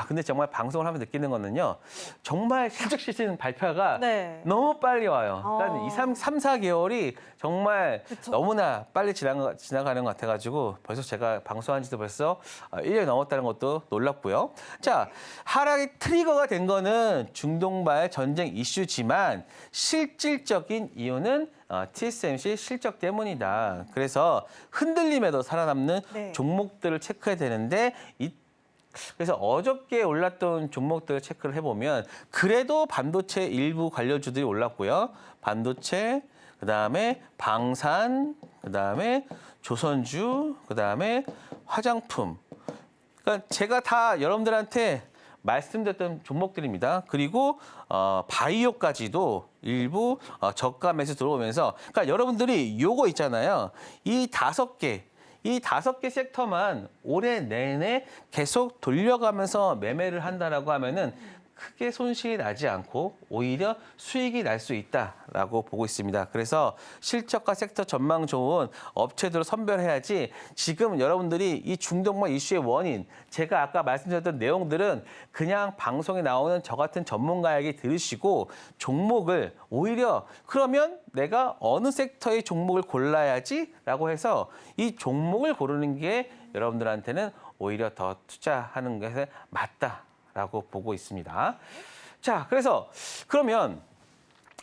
근데 정말 방송을 하면 느끼는 거는요. 정말 실적 시즌 발표가 너무 빨리 와요. 그러니까 3, 4개월이 정말 너무나 빨리 지나가는 것 같아가지고 벌써 제가 방송한 지도 벌써 1년이 넘었다는 것도 놀랍고요. 자, 하락의 트리거가 된 거는 중동발 전쟁 이슈지만 실질적인 이유는 TSMC 실적 때문이다. 그래서 흔들림에도 살아남는 종목들을 체크해야 되는데 그래서 어저께 올랐던 종목들을 체크를 해보면 그래도 반도체 일부 관련주들이 올랐고요. 반도체, 그다음에 방산, 그다음에 조선주, 그다음에 화장품. 그러니까 제가 다 여러분들한테 말씀드렸던 종목들입니다. 그리고 바이오까지도 일부 저가 매수 들어오면서 그러니까 여러분들이 요거 있잖아요. 이 5개 섹터만 올해 내내 계속 돌려가면서 매매를 한다라고 하면은 크게 손실이 나지 않고 오히려 수익이 날 수 있다라고 보고 있습니다. 그래서 실적과 섹터 전망 좋은 업체들을 선별해야지 지금 여러분들이 이 중동발 이슈의 원인, 제가 아까 말씀드렸던 내용들은 그냥 방송에 나오는 저 같은 전문가에게 들으시고 종목을 오히려 그러면 내가 어느 섹터의 종목을 골라야지라고 해서 이 종목을 고르는 게 여러분들한테는 오히려 더 투자하는 것에 맞다라고 보고 있습니다. 자, 그래서 그러면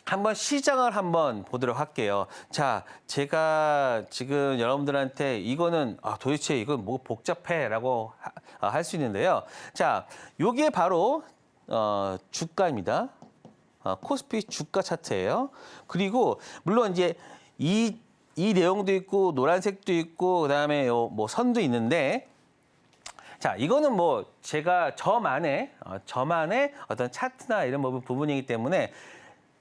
한번 시장을 한번 보도록 할게요. 자, 제가 지금 여러분들한테 이거는 도대체 이건 뭐 복잡해라고 할 수 있는데요. 자, 요게 바로 주가입니다. 코스피 주가 차트예요. 그리고 물론 이제 이 내용도 있고 노란색도 있고 그다음에 뭐 선도 있는데 자, 이거는 뭐 제가 저만의 어떤 차트나 이런 부분이기 때문에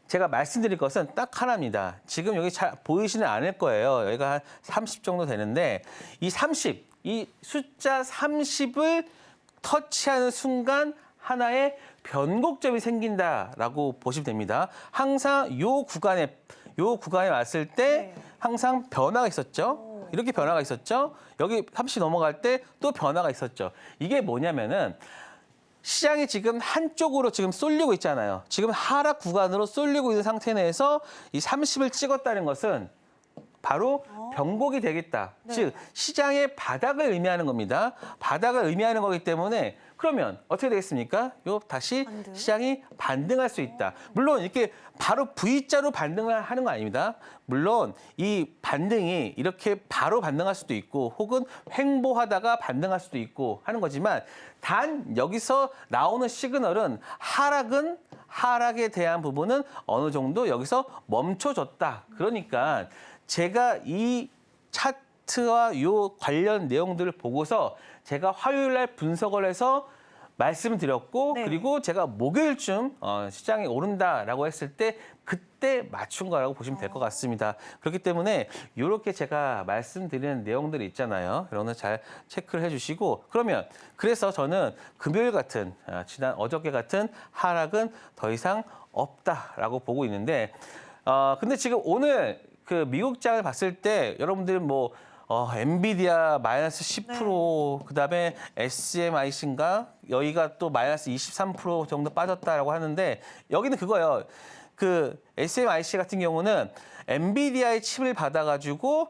제가 말씀드릴 것은 딱 하나입니다. 지금 여기 잘 보이지는 않을 거예요. 여기가 한 30 정도 되는데 이 숫자 30을 터치하는 순간 하나의 변곡점이 생긴다라고 보시면 됩니다. 항상 요 구간에 왔을 때 네. 항상 변화가 있었죠. 이렇게 변화가 있었죠. 여기 30 넘어갈 때 또 변화가 있었죠. 이게 뭐냐면은 시장이 지금 한쪽으로 지금 쏠리고 있잖아요. 지금 하락 구간으로 쏠리고 있는 상태 내에서 이 30을 찍었다는 것은 바로 변곡이 되겠다. 네. 즉 시장의 바닥을 의미하는 겁니다. 바닥을 의미하는 거기 때문에 그러면 어떻게 되겠습니까? 다시 반등. 시장이 반등할 수 있다. 물론 이렇게 바로 V자로 반등을 하는 거 아닙니다. 물론 이 반등이 이렇게 바로 반등할 수도 있고 혹은 횡보하다가 반등할 수도 있고 하는 거지만 단 여기서 나오는 시그널은 하락에 대한 부분은 어느 정도 여기서 멈춰졌다. 그러니까 제가 이 차트와 요 관련 내용들을 보고서 제가 화요일 날 분석을 해서 말씀을 드렸고 네. 그리고 제가 목요일쯤 시장이 오른다라고 했을 때 그때 맞춘 거라고 보시면 될 것 같습니다. 그렇기 때문에 이렇게 제가 말씀드리는 내용들이 있잖아요. 여러분들 잘 체크를 해주시고 그러면 그래서 저는 금요일 같은 어저께 같은 하락은 더 이상 없다라고 보고 있는데 근데 지금 오늘 그 미국장을 봤을 때 여러분들은 뭐 엔비디아 마이너스 10%, 그다음에 SMIC인가 여기가 또 마이너스 23% 정도 빠졌다라고 하는데 여기는 그거예요. 그 SMIC 같은 경우는 엔비디아의 칩을 받아가지고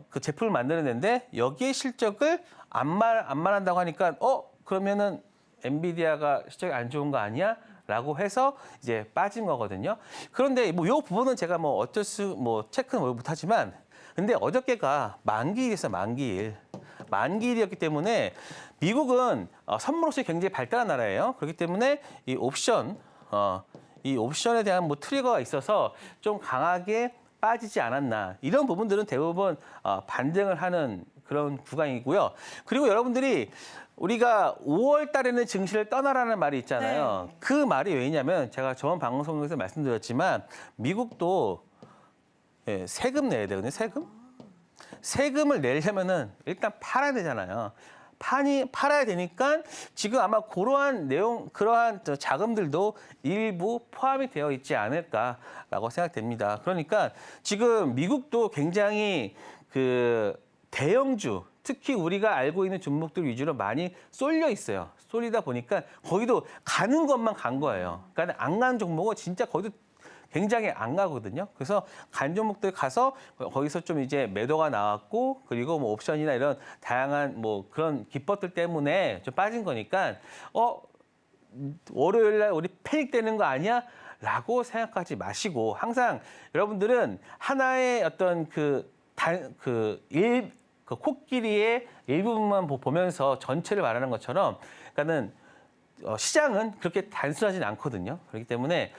그 제품을 만드는데 여기에 실적을 안 말한다고 하니까 그러면은 엔비디아가 실적이 안 좋은 거 아니야? 라고 해서 이제 빠진 거거든요. 그런데 뭐 요 부분은 제가 뭐 체크는 못하지만 근데 어저께가 만기일이었어요. 만기일이었기 때문에 미국은 선물없이 굉장히 발달한 나라예요. 그렇기 때문에 이 옵션에 대한 뭐 트리거가 있어서 좀 강하게 빠지지 않았나. 이런 부분들은 대부분 반등을 하는 그런 구간이고요. 그리고 여러분들이 우리가 5월 달에는 증시를 떠나라는 말이 있잖아요. 네. 그 말이 왜냐면 제가 저번 방송에서 말씀드렸지만 미국도 세금 내야 되거든요. 세금을 내려면은 일단 팔아야 되잖아요. 팔아야 되니까 지금 아마 그러한 자금들도 일부 포함이 되어 있지 않을까라고 생각됩니다. 그러니까 지금 미국도 굉장히 그 대형주, 특히 우리가 알고 있는 종목들 위주로 많이 쏠려 있어요. 쏠리다 보니까 거기도 가는 것만 간 거예요. 그러니까 안 가는 종목은 진짜 거기도 굉장히 안 가거든요. 그래서 간 종목들 가서 거기서 좀 이제 매도가 나왔고 그리고 뭐 옵션이나 이런 다양한 뭐 그런 기법들 때문에 좀 빠진 거니까 월요일 날 우리 패닉되는 거 아니야?라고 생각하지 마시고 항상 여러분들은 하나의 어떤 그 코끼리의 일부분만 보면서 전체를 말하는 것처럼 그러니까는 시장은 그렇게 단순하진 않거든요. 그렇기 때문에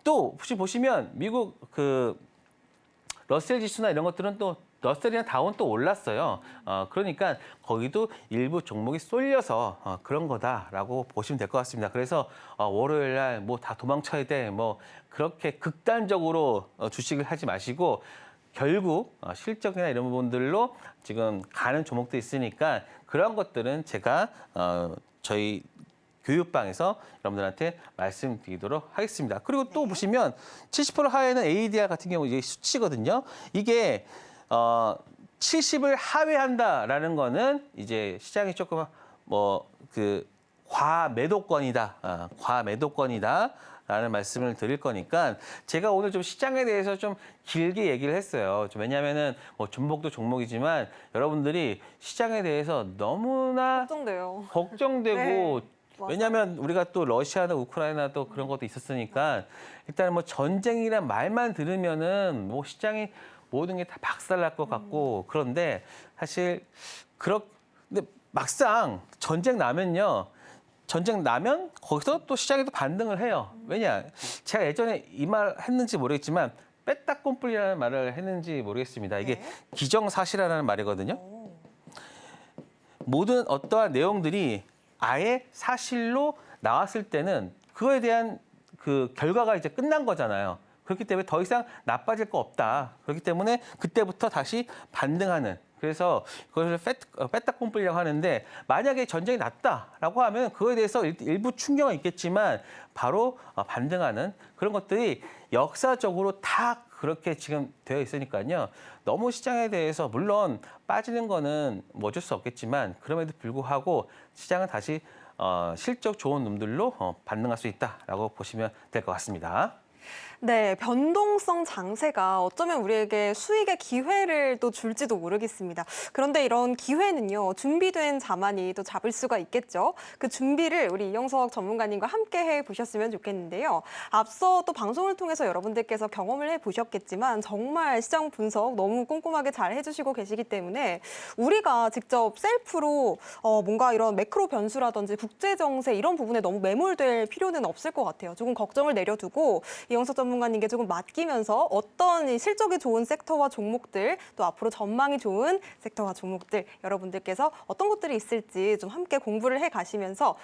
또 혹시 보시면 미국 그 러셀 지수나 이런 것들은 또 러셀이나 다운 또 올랐어요. 그러니까 거기도 일부 종목이 쏠려서 그런 거다라고 보시면 될 것 같습니다. 그래서 월요일 날 뭐 다 도망쳐야 돼. 뭐 그렇게 극단적으로 주식을 하지 마시고 결국 실적이나 이런 부분들로 지금 가는 종목도 있으니까 그런 것들은 제가 저희 교육방에서 여러분들한테 말씀드리도록 하겠습니다. 그리고 또 보시면 70% 하회는 ADR 같은 경우 이게 수치거든요. 이게 70을 하회한다라는 거는 이제 시장이 조금 과매도권이다. 과매도권이다. 라는 말씀을 드릴 거니까 제가 오늘 좀 시장에 대해서 좀 길게 얘기를 했어요. 왜냐하면은 뭐 종목도 종목이지만 여러분들이 시장에 대해서 너무나 걱정돼요. 걱정되고 네, 맞아요. 왜냐하면 우리가 또 러시아나 우크라이나 또 그런 것도 있었으니까 일단 뭐 전쟁이란 말만 들으면은 뭐 시장이 모든 게 다 박살날 것 같고 그런데 사실 근데 막상 전쟁 나면 거기서 또 시장이 또 반등을 해요. 왜냐? 제가 예전에 이 말 했는지 모르겠지만 빼딱꼼뿔이라는 말을 했는지 모르겠습니다. 이게 네. 기정사실화라는 말이거든요. 오. 모든 어떠한 내용들이 아예 사실로 나왔을 때는 그거에 대한 그 결과가 이제 끝난 거잖아요. 그렇기 때문에 더 이상 나빠질 거 없다. 그렇기 때문에 그때부터 다시 반등하는. 그래서 그것을 빼딱꼼뿔이라고 하는데 만약에 전쟁이 났다라고 하면 그거에 대해서 일부 충격은 있겠지만 바로 반등하는 그런 것들이 역사적으로 다 그렇게 지금 되어 있으니까요. 너무 시장에 대해서 물론 빠지는 거는 뭐 어쩔 수 없겠지만 그럼에도 불구하고 시장은 다시 실적 좋은 놈들로 반등할 수 있다라고 보시면 될 것 같습니다. 네, 변동성 장세가 어쩌면 우리에게 수익의 기회를 또 줄지도 모르겠습니다. 그런데 이런 기회는요, 준비된 자만이 또 잡을 수가 있겠죠. 그 준비를 우리 이영석 전문가님과 함께 해보셨으면 좋겠는데요. 앞서 또 방송을 통해서 여러분들께서 경험을 해보셨겠지만 정말 시장 분석 너무 꼼꼼하게 잘 해주시고 계시기 때문에 우리가 직접 셀프로 뭔가 이런 매크로 변수라든지 국제 정세 이런 부분에 너무 매몰될 필요는 없을 것 같아요. 조금 걱정을 내려두고 이영석 전문가님께 조금 맡기면서 어떤 이 실적이 좋은 섹터와 종목들 또 앞으로 전망이 좋은 섹터와 종목들 여러분들께서 어떤 것들이 있을지 좀 함께 공부를 해 가시면서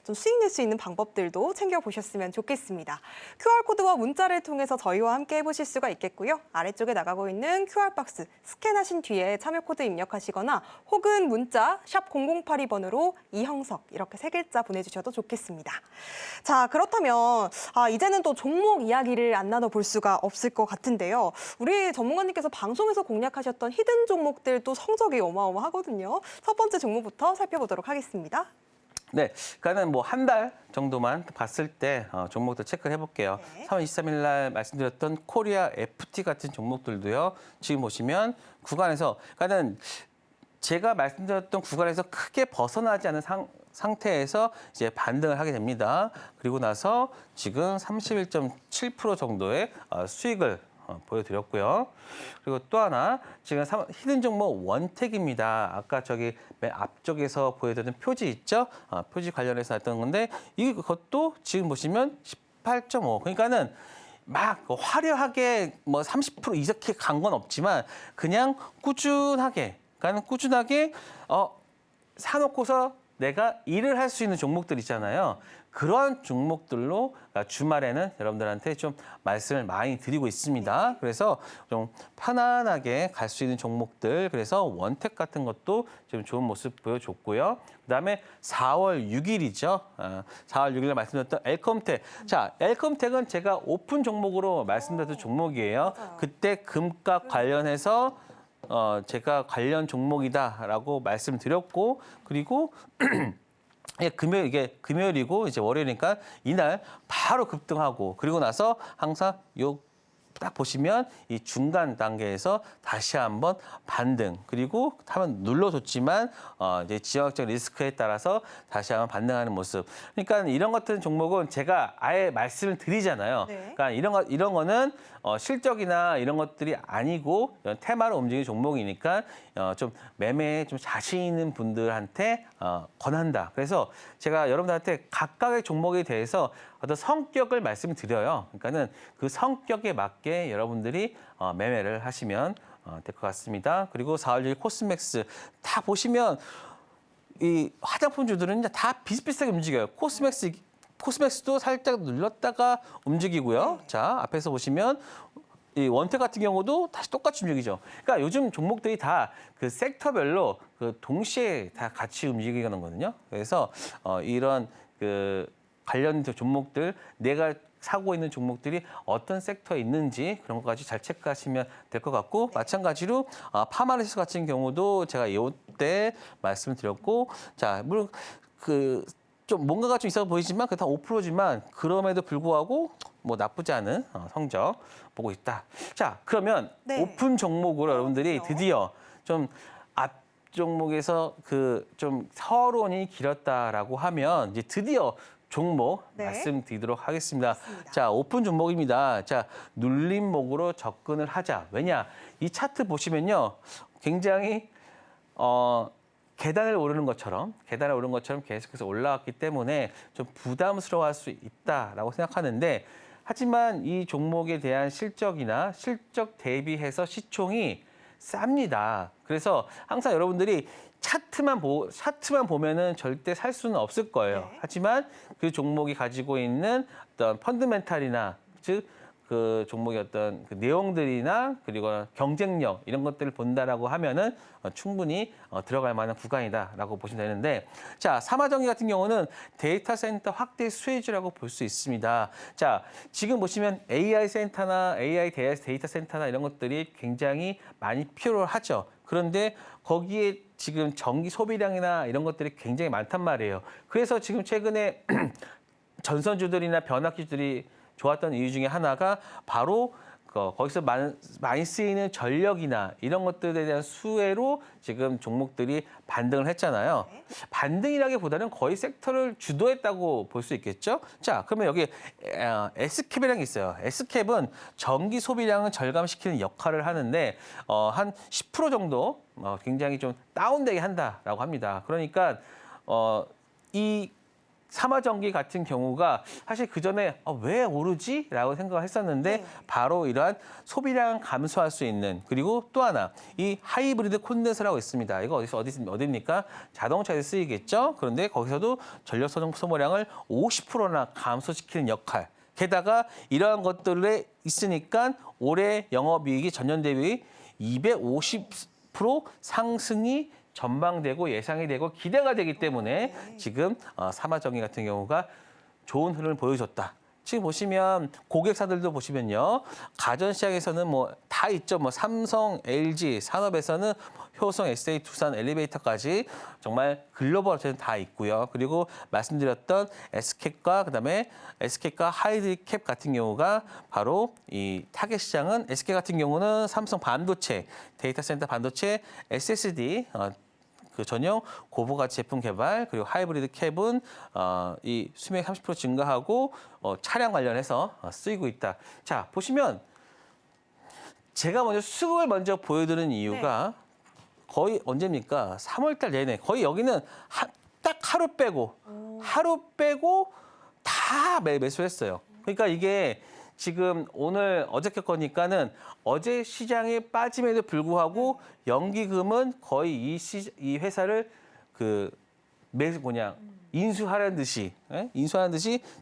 좀 수익 낼 수 있는 방법들도 챙겨보셨으면 좋겠습니다. QR코드와 문자를 통해서 저희와 함께 해보실 수가 있겠고요. 아래쪽에 나가고 있는 QR박스 스캔하신 뒤에 참여 코드 입력하시거나 혹은 문자 샵 0082번으로 이형석 이렇게 세 글자 보내주셔도 좋겠습니다. 자, 그렇다면 이제는 또 종목 이야기를 안 나눠볼 수가 없을 것 같은데요. 우리 전문가님께서 방송에서 공략하셨던 히든 종목들 또 성적이 어마어마하거든요. 첫 번째 종목부터 살펴보도록 하겠습니다. 네, 그러니까는 뭐 한 달 정도만 봤을 때 종목들 체크를 해볼게요. 네. 3월 23일 날 말씀드렸던 코리아 FT 같은 종목들도요. 지금 보시면 구간에서, 그러니까는 제가 말씀드렸던 구간에서 크게 벗어나지 않은 상태에서 이제 반등을 하게 됩니다. 그리고 나서 지금 31.7% 정도의 수익을 보여드렸고요. 그리고 또 하나 지금 히든 종목 원택입니다. 아까 저기 맨 앞쪽에서 보여드린 표지 있죠? 표지 관련해서 했던 건데 이것도 지금 보시면 18.5. 그러니까는 막 화려하게 뭐 30% 이렇게 간 건 없지만 그냥 꾸준하게 사놓고서 내가 일을 할 수 있는 종목들 있잖아요. 그런 종목들로 주말에는 여러분들한테 좀 말씀을 많이 드리고 있습니다. 그래서 좀 편안하게 갈 수 있는 종목들, 그래서 원택 같은 것도 좀 좋은 모습 보여줬고요. 그다음에 4월 6일이죠. 4월 6일에 말씀드렸던 엘컴텍. 자, 엘컴텍은 제가 오픈 종목으로 말씀드렸던 종목이에요. 맞아요. 그때 금값 관련해서 제가 관련 종목이다라고 말씀드렸고, 그리고 이게 금요일이고 이제 월요일이니까 이날 바로 급등하고, 그리고 나서 항상 딱 보시면 이 중간 단계에서 다시 한번 반등, 그리고 한번 눌러줬지만 이제 지역적 리스크에 따라서 다시 한번 반등하는 모습. 그러니까 이런 같은 종목은 제가 아예 말씀을 드리잖아요. 네. 그러니까 이런 거는 실적이나 이런 것들이 아니고 테마로 움직이는 종목이니까 좀 매매에 좀 자신 있는 분들한테 권한다. 그래서 제가 여러분들한테 각각의 종목에 대해서 어떤 성격을 말씀드려요. 그러니까는 그 성격에 맞게 여러분들이 매매를 하시면 될 것 같습니다. 그리고 4월 6일 코스맥스 다 보시면 이 화장품주들은 다 비슷비슷하게 움직여요. 코스맥스도 살짝 눌렀다가 움직이고요. 자, 앞에서 보시면 이 원택 같은 경우도 다시 똑같이 움직이죠. 그러니까 요즘 종목들이 다 그 섹터별로 그 동시에 다 같이 움직이는 거거든요. 그래서 이런 그 관련 종목들, 내가 사고 있는 종목들이 어떤 섹터에 있는지 그런 것까지 잘 체크하시면 될 것 같고, 마찬가지로 파마레시스 같은 경우도 제가 이때 말씀드렸고, 자, 물론 그 좀 뭔가가 좀 있어 보이지만 그다 5%지만 그럼에도 불구하고 뭐 나쁘지 않은 성적 보고 있다. 자, 그러면 네. 오픈 종목으로 여러분들이 그렇군요. 드디어 좀 앞 종목에서 그 좀 서론이 길었다라고 하면 이제 드디어 종목 네. 말씀드리도록 하겠습니다. 좋습니다. 자, 오픈 종목입니다. 자, 눌림목으로 접근을 하자. 왜냐? 이 차트 보시면요. 굉장히 계단을 오르는 것처럼 계속해서 올라왔기 때문에 좀 부담스러워할 수 있다라고 생각하는데 하지만 이 종목에 대한 실적이나 실적 대비해서 시총이 쌉니다. 그래서 항상 여러분들이 차트만 보면은 절대 살 수는 없을 거예요. 네. 하지만 그 종목이 가지고 있는 어떤 펀드멘탈이나 즉 그 종목의 어떤 그 내용들이나 그리고 경쟁력 이런 것들을 본다라고 하면은 충분히 들어갈 만한 구간이다라고 보시면 되는데 자, 삼화전기 같은 경우는 데이터 센터 확대 수혜주라고 볼 수 있습니다. 자, 지금 보시면 AI 센터나 AI 데이터 센터나 이런 것들이 굉장히 많이 필요하죠. 그런데 거기에 지금 전기 소비량이나 이런 것들이 굉장히 많단 말이에요. 그래서 지금 최근에 전선주들이나 변압기들이 좋았던 이유 중에 하나가 바로 거기서 많이 쓰이는 전력이나 이런 것들에 대한 수혜로 지금 종목들이 반등을 했잖아요. 네. 반등이라기보다는 거의 섹터를 주도했다고 볼 수 있겠죠. 자, 그러면 여기 S캡이라는 게 있어요. S캡은 전기 소비량을 절감시키는 역할을 하는데 한 10% 정도 굉장히 좀 다운되게 한다라고 합니다. 그러니까 이 삼화전기 같은 경우가 사실 그전에 왜 오르지? 라고 생각을 했었는데 네. 바로 이러한 소비량 감소할 수 있는 그리고 또 하나 이 하이브리드 콘덴서라고 있습니다. 이거 어디입니까? 자동차에 쓰이겠죠? 그런데 거기서도 전력 소모량을 50%나 감소시키는 역할. 게다가 이러한 것들에 있으니까 올해 영업이익이 전년 대비 250% 상승이 전망되고 예상이 되고 기대가 되기 때문에 지금 삼화전기 같은 경우가 좋은 흐름을 보여줬다. 지금 보시면 고객사들도 보시면요. 가전시장에서는 뭐 다 있죠. 뭐 삼성, LG, 산업에서는 효성, SA, 두산, 엘리베이터까지 정말 글로벌에서는 다 있고요. 그리고 말씀드렸던 SK과 그다음에 SK과 하이드캡 같은 경우가 바로 이 타겟 시장은 SK 같은 경우는 삼성 반도체, 데이터 센터 반도체, SSD 그 전용 고부가치 제품 개발 그리고 하이브리드 캡은 이 수명이 30% 증가하고 차량 관련해서 쓰이고 있다. 자, 보시면 제가 먼저 수급을 먼저 보여드리는 이유가 거의 언제입니까? 3월 달 내내 거의 여기는 딱 하루 빼고 다 매수했어요. 그러니까 이게 지금 오늘 어저께 거니까는 어제 시장에 빠짐에도 불구하고 연기금은 거의 이 회사를 인수하라는 듯이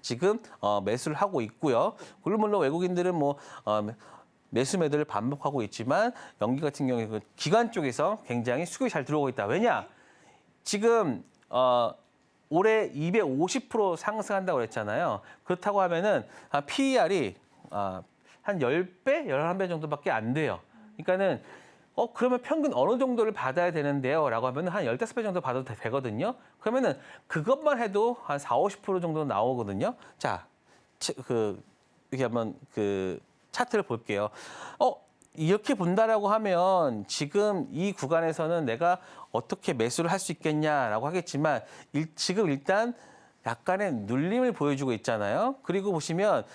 지금 매수를 하고 있고요. 물론 외국인들은 매수 매도를 반복하고 있지만 연기 같은 경우에 그 기관 쪽에서 굉장히 수급이 잘 들어오고 있다. 왜냐? 지금 올해 250% 상승한다고 그랬잖아요. 그렇다고 하면은 PER이 한 10배, 11배 정도밖에 안 돼요. 그러니까는 그러면 평균 어느 정도를 받아야 되는데요? 라고 하면 한 15배 정도 받아도 되거든요. 그러면은 그것만 해도 한 40~50% 정도 나오거든요. 자, 이렇게 한번 차트를 볼게요. 이렇게 본다라고 하면 지금 이 구간에서는 내가 어떻게 매수를 할 수 있겠냐라고 하겠지만 지금 일단 약간의 눌림을 보여주고 있잖아요. 그리고 보시면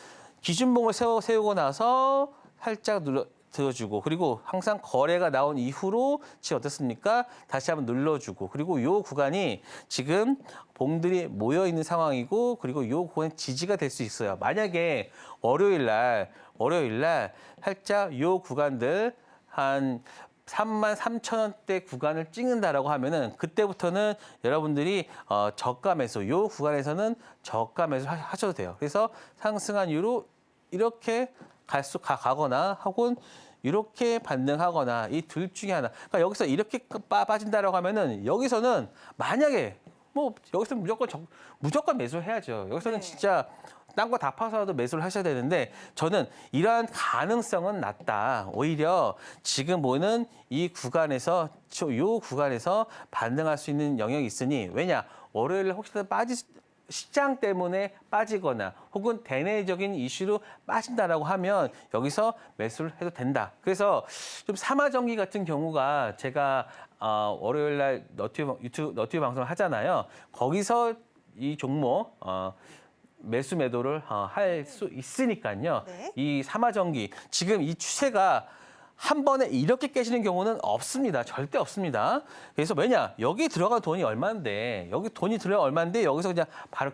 기준봉을 세우고 나서 살짝 들어주고 그리고 항상 거래가 나온 이후로 지금 어떻습니까? 다시 한번 눌러주고 그리고 이 구간이 지금 봉들이 모여 있는 상황이고 그리고 이 구간이 지지가 될 수 있어요. 만약에 월요일 날 살짝 이 구간들 한 33,000원대 구간을 찍는다라고 하면은 그때부터는 여러분들이 저가 매수, 이 구간에서는 저가 매수 하셔도 돼요. 그래서 상승한 이후로 이렇게 가거나 혹은 이렇게 반등하거나 이 둘 중에 하나. 그러니까 여기서 이렇게 빠진다라고 하면은 여기서는 만약에 여기서 무조건 매수해야죠. 여기서는 진짜 딴 거 다 파서라도 매수를 하셔야 되는데 저는 이러한 가능성은 낮다. 오히려 지금 보는 이 구간에서 반등할 수 있는 영역이 있으니 왜냐? 월요일에 혹시나 시장 때문에 빠지거나 혹은 대내적인 이슈로 빠진다라고 하면 여기서 매수를 해도 된다. 그래서 좀 삼화전기 같은 경우가 제가 월요일 날 너튜브 방송을 하잖아요. 거기서 이 종목 매수 매도를 할 수 있으니까요. 네. 이 삼화전기 지금 이 추세가 한 번에 이렇게 깨지는 경우는 없습니다. 절대 없습니다. 그래서 왜냐? 여기 들어갈 돈이 얼마인데 여기 돈이 들어가 얼마인데 여기서 그냥 바로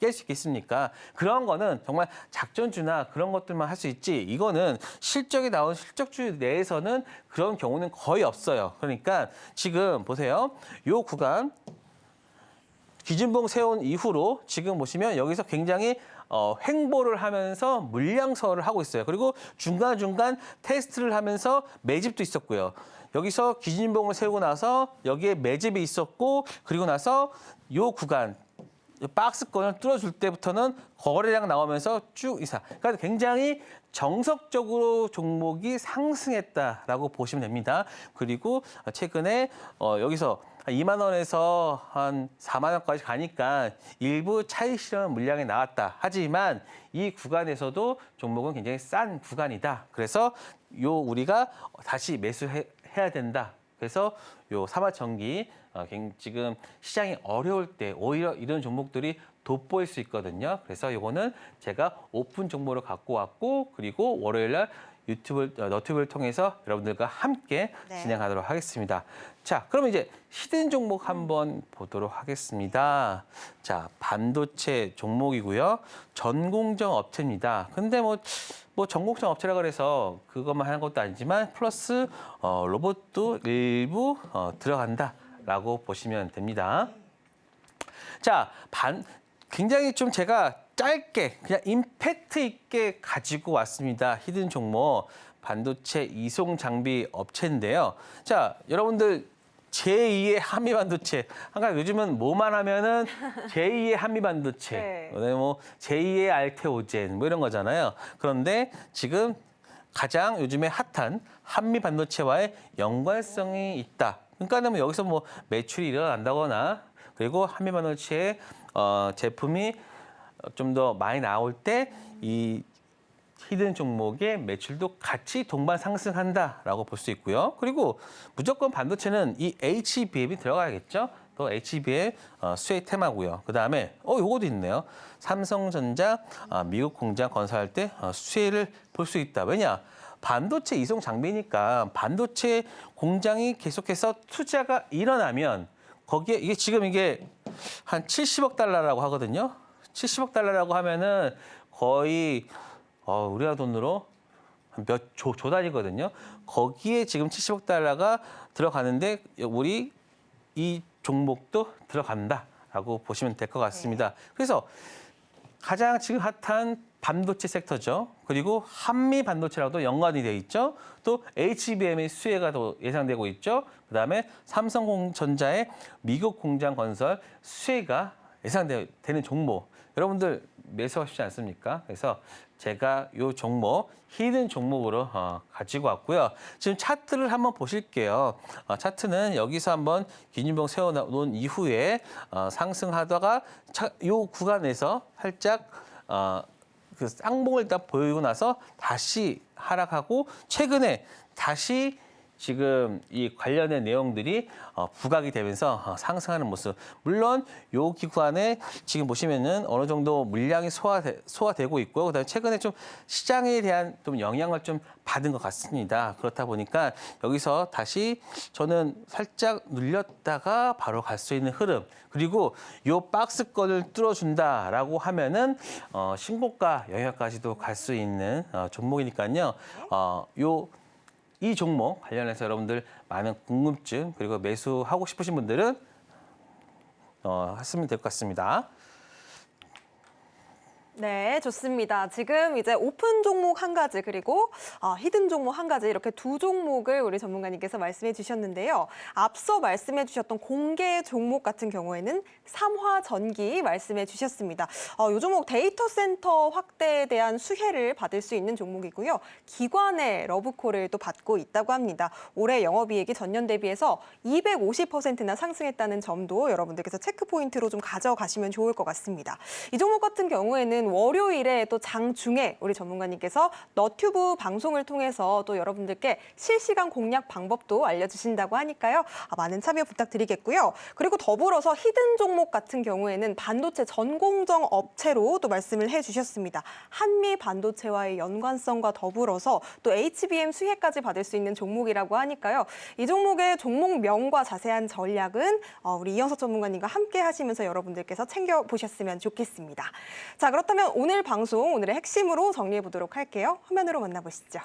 깰 수 있겠습니까? 그런 거는 정말 작전주나 그런 것들만 할 수 있지. 이거는 실적이 나온 실적주 내에서는 그런 경우는 거의 없어요. 그러니까 지금 보세요. 요 구간 기준봉 세운 이후로 지금 보시면 여기서 굉장히 횡보를 하면서 물량서를 하고 있어요. 그리고 중간중간 테스트를 하면서 매집도 있었고요. 여기서 기준봉을 세우고 나서 여기에 매집이 있었고 그리고 나서 요 구간 박스권을 뚫어줄 때부터는 거래량 나오면서 쭉 이상. 그러니까 굉장히 정석적으로 종목이 상승했다라고 보시면 됩니다. 그리고 최근에 여기서 2만 원에서 한 4만 원까지 가니까 일부 차익 실현 물량이 나왔다. 하지만 이 구간에서도 종목은 굉장히 싼 구간이다. 그래서 우리가 다시 매수해야 된다. 그래서 요 삼화전기 지금 시장이 어려울 때 오히려 이런 종목들이 돋보일 수 있거든요. 그래서 요거는 제가 오픈 종목으로 갖고 왔고 그리고 월요일 날 너튜브를 통해서 여러분들과 함께 네. 진행하도록 하겠습니다. 자, 그러면 이제 히든 종목 한번 보도록 하겠습니다. 자, 반도체 종목이고요. 전공정 업체입니다. 근데 뭐 전공정 업체라 그래서 그것만 하는 것도 아니지만 플러스 로봇도 일부 들어간다라고 보시면 됩니다. 자, 굉장히 좀 제가 짧게 그냥 임팩트 있게 가지고 왔습니다. 히든 종목 반도체 이송 장비 업체인데요. 자, 여러분들 제2의 한미 반도체. 그러니까 요즘은 뭐만 하면은 제2의 한미 반도체, 네. 뭐 제2의 알테오젠 뭐 이런 거잖아요. 그런데 지금 가장 요즘에 핫한 한미 반도체와의 연관성이 있다. 그러니까는 뭐 여기서 뭐 매출이 일어난다거나 그리고 한미 반도체의 제품이 좀 더 많이 나올 때 이 히든 종목의 매출도 같이 동반 상승한다라고 볼 수 있고요. 그리고 무조건 반도체는 이 HBM이 들어가야겠죠. 또 HBM 수혜 테마고요. 그다음에 요거도 있네요. 삼성전자 미국 공장 건설할 때 수혜를 볼 수 있다. 왜냐? 반도체 이송 장비니까 반도체 공장이 계속해서 투자가 일어나면 거기에 이게 한 70억 달러라고 하거든요. 70억 달러라고 하면은 거의 우리나라 돈으로 몇 조 단위거든요. 거기에 지금 70억 달러가 들어가는데 우리 이 종목도 들어간다라고 보시면 될 것 같습니다. 그래서 가장 지금 핫한 반도체 섹터죠. 그리고 한미 반도체랑도 연관이 되어 있죠. 또 HBM의 수혜가 더 예상되고 있죠. 그다음에 삼성전자의 미국 공장 건설 수혜가 예상되는 종목. 여러분들 매수하고 싶지 않습니까? 그래서 제가 이 종목, 히든 종목으로 가지고 왔고요. 지금 차트를 한번 보실게요. 차트는 여기서 한번 기준봉 세워놓은 이후에 상승하다가 이 구간에서 살짝 그 쌍봉을 딱 보이고 나서 다시 하락하고 최근에 다시 지금 이 관련된 내용들이 부각이 되면서 상승하는 모습. 물론 요 기관에 지금 보시면은 어느 정도 물량이 소화되고 있고요. 그다음에 최근에 좀 시장에 대한 좀 영향을 좀 받은 것 같습니다. 그렇다 보니까 여기서 다시 저는 살짝 눌렸다가 바로 갈 수 있는 흐름. 그리고 요 박스권을 뚫어준다라고 하면은 신고가 영역까지도 갈 수 있는 종목이니까요. 이 종목 관련해서 여러분들 많은 궁금증 그리고 매수하고 싶으신 분들은 하시면 될 것 같습니다. 네, 좋습니다. 지금 이제 오픈 종목 한 가지 그리고 히든 종목 한 가지 이렇게 두 종목을 우리 전문가님께서 말씀해 주셨는데요. 앞서 말씀해 주셨던 공개 종목 같은 경우에는 삼화전기 말씀해 주셨습니다. 이 종목 데이터 센터 확대에 대한 수혜를 받을 수 있는 종목이고요. 기관의 러브콜을 또 받고 있다고 합니다. 올해 영업이익이 전년 대비해서 250%나 상승했다는 점도 여러분들께서 체크 포인트로 좀 가져가시면 좋을 것 같습니다. 이 종목 같은 경우에는 월요일에 또 장중에 우리 전문가님께서 너튜브 방송을 통해서 또 여러분들께 실시간 공략 방법도 알려주신다고 하니까요. 많은 참여 부탁드리겠고요. 그리고 더불어서 히든 종목 같은 경우에는 반도체 전공정 업체로 또 말씀을 해주셨습니다. 한미 반도체와의 연관성과 더불어서 또 HBM 수혜까지 받을 수 있는 종목이라고 하니까요. 이 종목의 종목명과 자세한 전략은 우리 이영석 전문가님과 함께 하시면서 여러분들께서 챙겨보셨으면 좋겠습니다. 자, 그렇다면 오늘 방송, 오늘의 핵심으로 정리해 보도록 할게요. 화면으로 만나보시죠.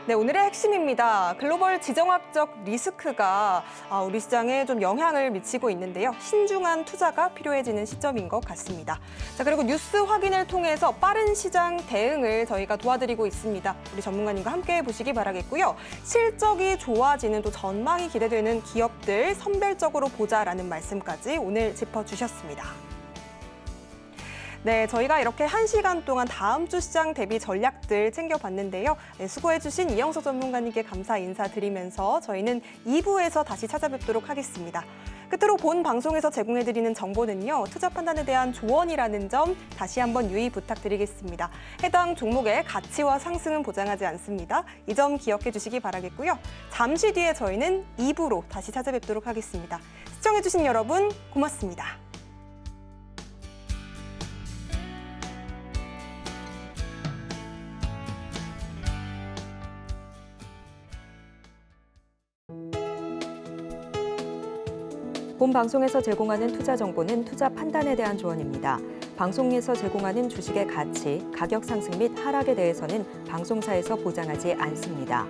네, 오늘의 핵심입니다. 글로벌 지정학적 리스크가 우리 시장에 좀 영향을 미치고 있는데요. 신중한 투자가 필요해지는 시점인 것 같습니다. 자, 그리고 뉴스 확인을 통해서 빠른 시장 대응을 저희가 도와드리고 있습니다. 우리 전문가님과 함께 보시기 바라겠고요. 실적이 좋아지는 또 전망이 기대되는 기업들 선별적으로 보자라는 말씀까지 오늘 짚어주셨습니다. 네, 저희가 이렇게 1시간 동안 다음 주 시장 대비 전략들 챙겨봤는데요. 네, 수고해주신 이영석 전문가님께 감사 인사드리면서 저희는 2부에서 다시 찾아뵙도록 하겠습니다. 끝으로 본 방송에서 제공해드리는 정보는요. 투자 판단에 대한 조언이라는 점 다시 한번 유의 부탁드리겠습니다. 해당 종목의 가치와 상승은 보장하지 않습니다. 이 점 기억해 주시기 바라겠고요. 잠시 뒤에 저희는 2부로 다시 찾아뵙도록 하겠습니다. 시청해주신 여러분 고맙습니다. 본 방송에서 제공하는 투자 정보는 투자 판단에 대한 조언입니다. 방송에서 제공하는 주식의 가치, 가격 상승 및 하락에 대해서는 방송사에서 보장하지 않습니다.